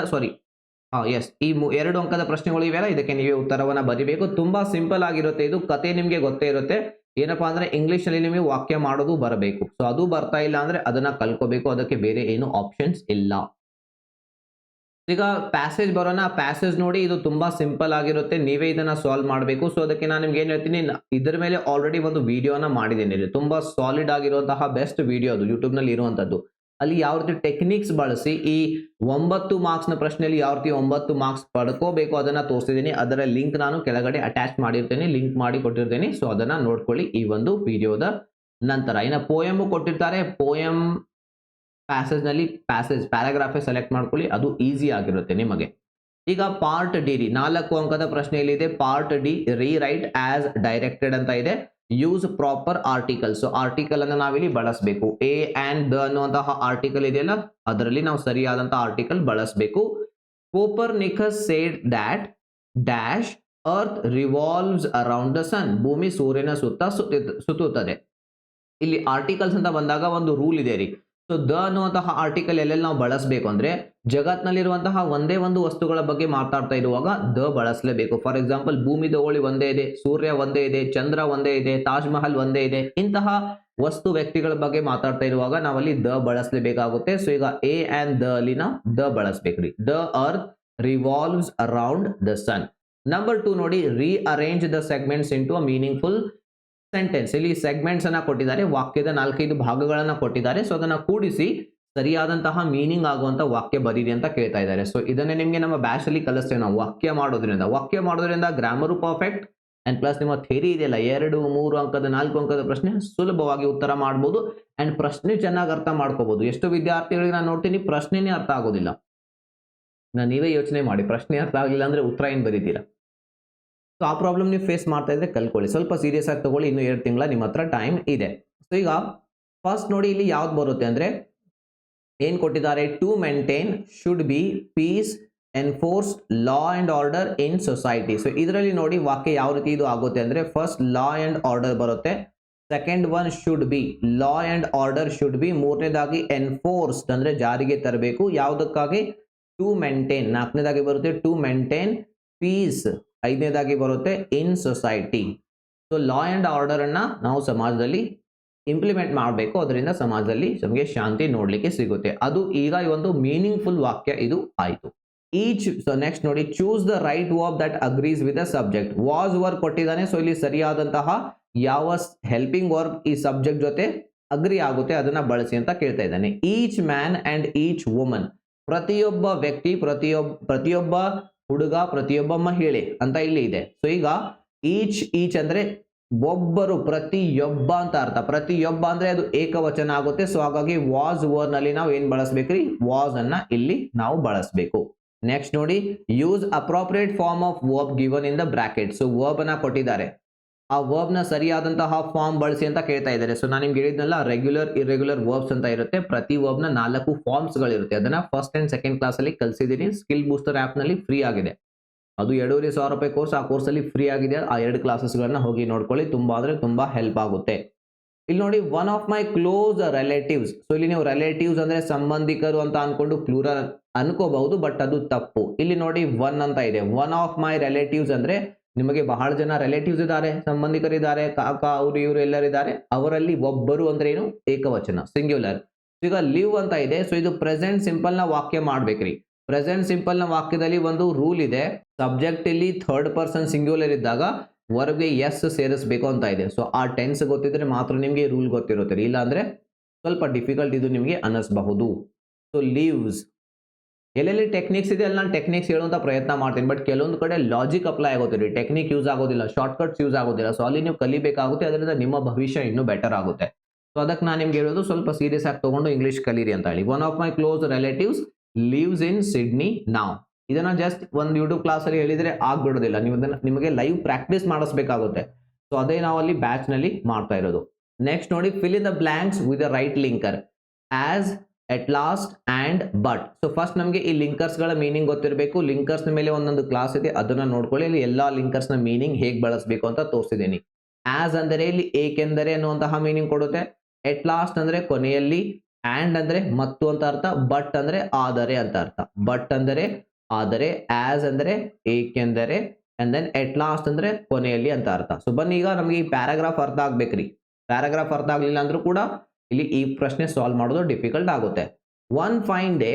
ಎಸ್, ಈ 2 ಅಂಕದ ಪ್ರಶ್ನೆಗಳು ಇವೆಲ್ಲ, ಇದಕ್ಕೆ ನೀವೇ ಉತ್ತರವನ್ನ ಬರಿಬೇಕು. ತುಂಬಾ ಸಿಂಪಲ್ ಆಗಿರುತ್ತೆ ಇದು, ಕತೆ ನಿಮ್ಗೆ ಗೊತ್ತೇ ಇರುತ್ತೆ. ಏನಪ್ಪಾ ಅಂದ್ರೆ ಇಂಗ್ಲಿಷ್ ಅಲ್ಲಿ ನಿಮಗೆ ವಾಕ್ಯ ಮಾಡೋದು ಬರಬೇಕು. ಸೊ ಅದು ಬರ್ತಾ ಇಲ್ಲ ಅಂದ್ರೆ ಅದನ್ನ ಕಲ್ಕೋಬೇಕು, ಅದಕ್ಕೆ ಬೇರೆ ಏನು ಆಪ್ಷನ್ಸ್ ಇಲ್ಲ. ಈಗ ಪ್ಯಾಸೇಜ್ ಬರೋಣ. ಪ್ಯಾಸೇಜ್ ನೋಡಿ, ಇದು ತುಂಬಾ ಸಿಂಪಲ್ ಆಗಿರುತ್ತೆ, ನೀವೇ ಇದನ್ನ ಸಾಲ್ವ್ ಮಾಡಬೇಕು. ಸೊ ಅದಕ್ಕೆ ನಾನು ನಿಮ್ಗೆ ಏನ್ ಹೇಳ್ತೀನಿ, ಇದರ ಮೇಲೆ ಆಲ್ರೆಡಿ ಒಂದು ವಿಡಿಯೋನ ಮಾಡಿದ್ದೀನಿ, ತುಂಬಾ ಸಾಲಿಡ್ ಆಗಿರುವಂತಹ ಬೆಸ್ಟ್ ವಿಡಿಯೋ ಅದು ಯೂಟ್ಯೂಬ್ ನಲ್ಲಿ ಇರುವಂತದ್ದು. ಅಲ್ಲಿ ಯಾವ ರೀತಿ ಟೆಕ್ನಿಕ್ಸ್ ಬಳಸಿ ಈ 9 ಮಾರ್ಕ್ಸ್ ನ ಪ್ರಶ್ನೆಯಲ್ಲಿ ಯಾವ ರೀತಿ 9 ಮಾರ್ಕ್ಸ್ ಪಡ್ಕೋಬೇಕು ಅದನ್ನ ತೋರಿಸಿದ್ದೀನಿ. ಅದರ ಲಿಂಕ್ ನಾನು ಕೆಳಗಡೆ ಅಟ್ಯಾಚ್ ಮಾಡಿರ್ತೇನೆ, ಲಿಂಕ್ ಮಾಡಿ ಕೊಟ್ಟಿರ್ತೇನೆ. ಸೊ ಅದನ್ನ ನೋಡ್ಕೊಳ್ಳಿ ಈ ಒಂದು ವಿಡಿಯೋದ ನಂತರ. ಇನ್ನು ಪೋಯಮ್ ಕೊಟ್ಟಿರ್ತಾರೆ, ಪೋಯಮ್ ಪ್ಯಾಸೇಜ್ ನಲ್ಲಿ ಪ್ಯಾರಾಗ್ರಾಫ್ ಸೆಲೆಕ್ಟ್ ಮಾಡ್ಕೊಳ್ಳಿ, ಅದು ಈಸಿ ಆಗಿರುತ್ತೆ ನಿಮಗೆ. ಈಗ ಪಾರ್ಟ್ ಡಿ, 4 ಅಂಕದ ಪ್ರಶ್ನೆಯಲ್ಲಿ ಇದೆ. Part D, rewrite as directed ಅಂತ ಇದೆ. Use proper article. So article ಅನ್ನು ನಾವಿಲ್ಲಿ ಬಳಸಬೇಕು. ಎ ಅಂಡ್ ದ ಅನ್ನುವಂತಹ ಆರ್ಟಿಕಲ್ ಇದೆಯಲ್ಲ, ಅದರಲ್ಲಿ ನಾವು ಸರಿಯಾದಂತಹ ಆರ್ಟಿಕಲ್ ಬಳಸಬೇಕು. Copernicus said that dash earth revolves around the sun. ಭೂಮಿ ಸೂರ್ಯನ ಸುತ್ತ ಸುತ್ತುತ್ತದೆ. ಇಲ್ಲಿ ಆರ್ಟಿಕಲ್ಸ್ ಅಂತ ಬಂದಾಗ ಒಂದು ರೂಲ್ ಇದೆ ರೀ. ಸೊ ದ ಅನ್ನುವಂತಹ ಆರ್ಟಿಕಲ್ ಎಲ್ಲೆಲ್ಲಿ ನಾವು ಬಳಸಬೇಕು ಅಂದ್ರೆ, ಜಗತ್ನಲ್ಲಿರುವಂತಹ ಒಂದೇ ಒಂದು ವಸ್ತುಗಳ ಬಗ್ಗೆ ಮಾತಾಡ್ತಾ ಇರುವಾಗ ದ ಬಳಸಲೇಬೇಕು. ಫಾರ್ ಎಕ್ಸಾಂಪಲ್, ಭೂಮಿ ದೋಳಿ ಒಂದೇ ಇದೆ, ಸೂರ್ಯ ಒಂದೇ ಇದೆ, ಚಂದ್ರ ಒಂದೇ ಇದೆ, ತಾಜ್ ಮಹಲ್ ಒಂದೇ ಇದೆ. ಇಂತಹ ವಸ್ತು ವ್ಯಕ್ತಿಗಳ ಬಗ್ಗೆ ಮಾತಾಡ್ತಾ ಇರುವಾಗ ನಾವಲ್ಲಿ ದ ಬಳಸಲೇಬೇಕಾಗುತ್ತೆ. ಸೊ ಈಗ ಎ ಅಂಡ್ ದ ಅಲ್ಲಿ ನಾವು ದ ಬಳಸಬೇಕ್ರಿ. The earth revolves around the sun. Number 2 ನೋಡಿ, rearrange the segments into a meaningful sentence. ಇಲ್ಲಿ ಸೆಗ್ಮೆಂಟ್ಸ್ ಅನ್ನ ಕೊಟ್ಟಿದ್ದಾರೆ, ವಾಕ್ಯದ 4-5 ಭಾಗಗಳನ್ನ ಕೊಟ್ಟಿದ್ದಾರೆ. ಸೊ ಅದನ್ನ ಕೂಡಿಸಿ ಸರಿಯಾದಂತಹ ಮೀನಿಂಗ್ ಆಗುವಂತ ವಾಕ್ಯ ಬರೀರಿ ಅಂತ ಕೇಳ್ತಾ ಇದ್ದಾರೆ. ಸೊ ಇದನ್ನೇ ನಿಮ್ಗೆ ನಮ್ಮ ಬ್ಯಾಚ್ ಅಲ್ಲಿ ಕಲಿಸ್ತೇವೆ ನಾವು. ವಾಕ್ಯ ಮಾಡೋದ್ರಿಂದ ಗ್ರಾಮರು ಪರ್ಫೆಕ್ಟ್ ಅಂಡ್ ಪ್ಲಸ್ ನಿಮ್ಮ ಥಿಯರಿ ಇದೆಯಲ್ಲ, 2, 3 ಅಂಕದ 4 ಅಂಕದ ಪ್ರಶ್ನೆ ಸುಲಭವಾಗಿ ಉತ್ತರ ಮಾಡಬಹುದು. ಅಂಡ್ ಪ್ರಶ್ನೆ ಚೆನ್ನಾಗಿ ಅರ್ಥ ಮಾಡ್ಕೋಬಹುದು. ಎಷ್ಟು ವಿದ್ಯಾರ್ಥಿಗಳಿಗೆ ನಾನು ನೋಡ್ತೀನಿ ಪ್ರಶ್ನೆನೇ ಅರ್ಥ ಆಗೋದಿಲ್ಲ. ನೀವೇ ಯೋಚನೆ ಮಾಡಿ, ಪ್ರಶ್ನೆ ಅರ್ಥ ಆಗಲಿಲ್ಲ ಅಂದ್ರೆ ಉತ್ತರ ಏನ್ ಬರೀತೀರಾ? ಸೊ ಆ ಪ್ರಾಬ್ಲಮ್ ನೀವು ಫೇಸ್ ಮಾಡ್ತಾ ಇದ್ರೆ ಕಲ್ಕೊಳ್ಳಿ, ಸ್ವಲ್ಪ ಸೀರಿಯಸ್ ಆಗಿ ತಗೊಳ್ಳಿ. ಇನ್ನು 2 ತಿಂಗಳ ನಿಮ್ಮ ಹತ್ರ ಟೈಮ್ ಇದೆ. ಸೊ ಈಗ ಫಸ್ಟ್ ನೋಡಿ, ಇಲ್ಲಿ ಯಾವ್ದು ಬರುತ್ತೆ ಅಂದ್ರೆ ಏನ್ ಕೊಟ್ಟಿದ್ದಾರೆ, to maintain should be peace enforce law and order in society. So ಇದರಲ್ಲಿ ನೋಡಿ ವಾಕ್ಯ ಯಾವ ರೀತಿ ಇದು ಆಗುತ್ತೆ ಅಂದ್ರೆ, ಫಸ್ಟ್ ಲಾ ಅಂಡ್ ಆರ್ಡರ್ ಬರುತ್ತೆ, second one should be, law and order should be, ಮೂರನೇದಾಗಿ ಎನ್ಫೋರ್ಸ್ಡ್ ಅಂದ್ರೆ ಜಾರಿಗೆ ತರಬೇಕು. ಯಾವುದಕ್ಕಾಗಿ? To maintain. 4ನೇದಾಗಿ ಬರುತ್ತೆ ಟು ಮೇಂಟೈನ್ ಪೀಸ್. 5ನೇದಾಗಿ ಬರುತ್ತೆ in society. So law and order ಅನ್ನ ನಾವು ಸಮಾಜದಲ್ಲಿ ಇಂಪ್ಲಿಮೆಂಟ್ ಮಾಡಬೇಕು, ಅದರಿಂದ ಸಮಾಜದಲ್ಲಿ ನಮಗೆ ಶಾಂತಿ ನೋಡ್ಲಿಕ್ಕೆ ಸಿಗುತ್ತೆ. ಅದು ಈಗ ಈ ಒಂದು ಮೀನಿಂಗ್ಫುಲ್ ವಾಕ್ಯ ಇದು ಆಯ್ತು. ಈಚ್ ಸೊ ನೆಕ್ಸ್ಟ್ ನೋಡಿ, choose the right verb that agrees with the subject. Was verb ಕೊಟ್ಟಿದ್ದಾನೆ, ಸೊ ಇಲ್ಲಿ ಸರಿಯಾದಂತಹ ಯಾವ ಹೆಲ್ಪಿಂಗ್ ವರ್ಬ್ ಈ ಸಬ್ಜೆಕ್ಟ್ ಜೊತೆ ಅಗ್ರಿ ಆಗುತ್ತೆ ಅದನ್ನ ಬಳಸಿ ಅಂತ ಕೇಳ್ತಾ ಇದ್ದಾನೆ. Each man and each woman, ಪ್ರತಿಯೊಬ್ಬ ವ್ಯಕ್ತಿ, ಪ್ರತಿಯೊಬ್ಬ ಹುಡುಗ, ಪ್ರತಿಯೊಬ್ಬ ಮಹಿಳೆ ಅಂತ ಇಲ್ಲಿ ಇದೆ. ಸೊ ಈಗ ಈಚ್ ಅಂದ್ರೆ ಒಬ್ಬರು, ಪ್ರತಿಯೊಬ್ಬ ಅಂತ ಅರ್ಥ. ಪ್ರತಿಯೊಬ್ಬ ಅಂದ್ರೆ ಅದು ಏಕವಚನ ಆಗುತ್ತೆ. ಸೊ ಹಾಗಾಗಿ ವಾಸ್ ವರ್ಡ್ ನಲ್ಲಿ ನಾವು ಏನ್ ಬಳಸಬೇಕ್ರಿ, ವಾಸ್ ಅನ್ನ ಇಲ್ಲಿ ನಾವು ಬಳಸಬೇಕು. ನೆಕ್ಸ್ಟ್ ನೋಡಿ, use appropriate form of verb given in the bracket. So verb ಅನ್ನ ಕೊಟ್ಟಿದ್ದಾರೆ, ಆ ವರ್ಬ್ ನ ಸರಿಯಾದಂತಹ ಫಾರ್ಮ್ ಬಳಸಿ ಅಂತ ಕೇಳ್ತಾ ಇದ್ದಾರೆ. ಸೊ ನಾನು ನಿಮ್ಗೆ ಹೇಳಿದ್ನಲ್ಲ, ರೆಗ್ಯುಲರ್ ಇರೆಗ್ಯುಲರ್ ವರ್ಬ್ಸ್ ಅಂತ ಇರುತ್ತೆ. ಪ್ರತಿ ವರ್ಬ್ ನ 4 ಫಾರ್ಮ್ಸ್ ಗಳಿರುತ್ತೆ. ಅದನ್ನ ಫಸ್ಟ್ ಅಂಡ್ ಸೆಕೆಂಡ್ ಕ್ಲಾಸ್ ಅಲ್ಲಿ ಕಲಿಸಿದೀನಿ. ಸ್ಕಿಲ್ ಬೂಸ್ಟರ್ ಆಪ್ ನಲ್ಲಿ ಫ್ರೀ ಆಗಿದೆ. ಅದು 2,500 ರೂಪಾಯಿ ಕೋರ್ಸ್. ಆ ಕೋರ್ಸ್ ಅಲ್ಲಿ ಫ್ರೀ ಆಗಿದೆ. ಆ 2 ಕ್ಲಾಸಸ್ ಗಳನ್ನ ಹೋಗಿ ನೋಡ್ಕೊಳ್ಳಿ. ತುಂಬಾ ಅಂದ್ರೆ ತುಂಬಾ ಹೆಲ್ಪ್ ಆಗುತ್ತೆ. ಇಲ್ಲಿ ನೋಡಿ, one of my close relatives. So ಇಲ್ಲಿ ನೀವು ರಿಲೇಟಿವ್ಸ್ ಅಂದ್ರೆ ಸಂಬಂಧಿಕರು ಅಂತ ಅನ್ಕೊಂಡು ಪ್ಲೂರಲ್ ಅನ್ಕೋಬಹುದು, ಬಟ್ ಅದು ತಪ್ಪು. ಇಲ್ಲಿ ನೋಡಿ ಒನ್ ಅಂತ ಇದೆ. ಒನ್ ಆಫ್ ಮೈ ರಿಲೇಟಿವ್ಸ್ ಅಂದ್ರೆ ನಿಮಗೆ ಬಹಳ ಜನ ರಿಲೇಟಿವ್ಸ್ ಇದ್ದಾರೆ, ಸಂಬಂಧಿಕರಿದ್ದಾರೆ, ಕಾಕ ಅವರು ಇವರು ಎಲ್ಲರಿದ್ದಾರೆ. ಅವರಲ್ಲಿ ಒಬ್ಬರು ಅಂದ್ರೆ ಏನು, ಏಕವಚನ, ಸಿಂಗ್ಯುಲರ್. ಈಗ ಲಿವ್ ಅಂತ ಇದೆ. ಸೊ ಇದು ಪ್ರೆಸೆಂಟ್ ಸಿಂಪಲ್ ನ ವಾಕ್ಯ ಮಾಡ್ಬೇಕ್ರಿ. ಪ್ರೆಸೆಂಟ್ ಸಿಂಪಲ್ ನ ವಾಕ್ಯದಲ್ಲಿ ಒಂದು ರೂಲ್ ಇದೆ. ಸಬ್ಜೆಕ್ಟ್ ಇಲ್ಲಿ ಥರ್ಡ್ ಪರ್ಸನ್ ಸಿಂಗ್ಯುಲರ್ ಇದ್ದಾಗ ವರ್ಬ್ಗೆ ಎಸ್ ಸೇರಿಸಬೇಕು ಅಂತ ಇದೆ. ಸೊ ಆ ಟೆನ್ಸ್ ಗೊತ್ತಿದ್ರೆ ಮಾತ್ರ ನಿಮಗೆ ರೂಲ್ ಗೊತ್ತಿರುತ್ತೆ, ಇಲ್ಲ ಅಂದ್ರೆ ಸ್ವಲ್ಪ ಡಿಫಿಕಲ್ಟ್ ಇದು ನಿಮಗೆ ಅನಿಸಬಹುದು. ಸೊ ಲೀವ್ಸ್, ಎಲ್ಲೆಲ್ಲಿ ಟೆಕ್ನಿಕ್ಸ್ ಇದೆ ಅಲ್ಲಿ ನಾನು ಟೆಕ್ನಿಕ್ಸ್ ಹೇಳುವಂತ ಪ್ರಯತ್ನ ಮಾಡ್ತೀನಿ, ಬಟ್ ಕೆಲವೊಂದು ಕಡೆ ಲಾಜಿಕ್ ಅಪ್ಲೈ ಆಗೋದಿಲ್ಲ, ಟೆಕ್ನಿಕ್ ಯೂಸ್ ಆಗೋದಿಲ್ಲ, ಶಾರ್ಟ್ ಕಟ್ಸ್ ಯೂಸ್ ಆಗೋದಿಲ್ಲ. ಸೊ ಅಲ್ಲಿ ನೀವು ಕಲಿಬೇಕಾಗುತ್ತೆ, ಅದರಿಂದ ನಿಮ್ಮ ಭವಿಷ್ಯ ಇನ್ನೂ ಬೆಟರ್ ಆಗುತ್ತೆ. ಸೊ ಅದಕ್ಕೆ ನಾನು ನಿಮ್ಗೆ ಹೇಳೋದು ಸ್ವಲ್ಪ ಸೀರಿಯಸ್ ಆಗಿ ತಗೊಂಡು ಇಂಗ್ಲಿಷ್ ಕಲೀರಿ ಅಂತ ಹೇಳಿ. One of my close relatives lives in Sydney now. ಇದನ್ನ ಜಸ್ಟ್ ಒಂದು ಯೂಟ್ಯೂಬ್ ಕ್ಲಾಸ್ ಅಲ್ಲಿ ಹೇಳಿದ್ರೆ ಆಗ್ಬಿಡೋದಿಲ್ಲ, ನೀವು ನಿಮಗೆ ಲೈವ್ ಪ್ರಾಕ್ಟೀಸ್ ಮಾಡಿಸ್ಬೇಕಾಗುತ್ತೆ. ಸೊ ಅದೇ ನಾವು ಅಲ್ಲಿ ಬ್ಯಾಚ್ ನಲ್ಲಿ ಮಾಡ್ತಾ ಇರೋದು. ನೆಕ್ಸ್ಟ್ ನೋಡಿ, fill in the blanks with the right linker. As, at last and but. So first ನಮಗೆ ಈ ಲಿಂಕರ್ಸ್ ಗಳ ಮೀನಿಂಗ್ ಗೊತ್ತಿರಬೇಕು. ಲಿಂಕರ್ಸ್ ಮೇಲೆ ಒಂದೊಂದು ಕ್ಲಾಸ್ ಇದೆ, ಅದನ್ನ ನೋಡ್ಕೊಳ್ಳಿ. ಇಲ್ಲಿ ಎಲ್ಲಾ ಲಿಂಕರ್ಸ್ ನ ಮೀನಿಂಗ್ ಹೇಗೆ ಬಳಸಬೇಕು ಅಂತ ತೋರಿಸಿದ್ದೀನಿ. ಆಸ್ ಅಂದರೆ ಇಲ್ಲಿ ಏಕೆಂದರೆ ಅನ್ನುವಂತಹ ಮೀನಿಂಗ್ ಕೊಡುತ್ತೆ. ಎಟ್ ಲಾಸ್ಟ್ ಅಂದ್ರೆ ಕೊನೆಯಲ್ಲಿ, ಅಂಡ್ ಅಂದ್ರೆ ಮತ್ತು ಅಂತ ಅರ್ಥ, ಬಟ್ ಅಂದ್ರೆ ಆದರೆ ಅಂತ ಅರ್ಥ. ಬಟ್ ಅಂದರೆ ಆದರೆ, ಆಸ್ ಅಂದ್ರೆ ಏಕೆಂದರೆ, ಅಂಡ್ ದೆನ್ ಎಟ್ ಲಾಸ್ಟ್ ಅಂದ್ರೆ ಕೊನೆಯಲ್ಲಿ ಅಂತ ಅರ್ಥ. ಸೊ ಬನ್ನಿ, ಈಗ ನಮಗೆ ಈ ಪ್ಯಾರಾಗ್ರಾಫ್ ಅರ್ಥ ಆಗ್ಬೇಕ್ರಿ. ಪ್ಯಾರಾಗ್ರಾಫ್ ಅರ್ಥ ಆಗ್ಲಿಲ್ಲ ಅಂದ್ರೂ ಕೂಡ ಇಲ್ಲಿ ಈ ಪ್ರಶ್ನೆ ಸಾಲ್ವ್ ಮಾಡೋದು ಡಿಫಿಕಲ್ಟ್ ಆಗುತ್ತೆ. One fine day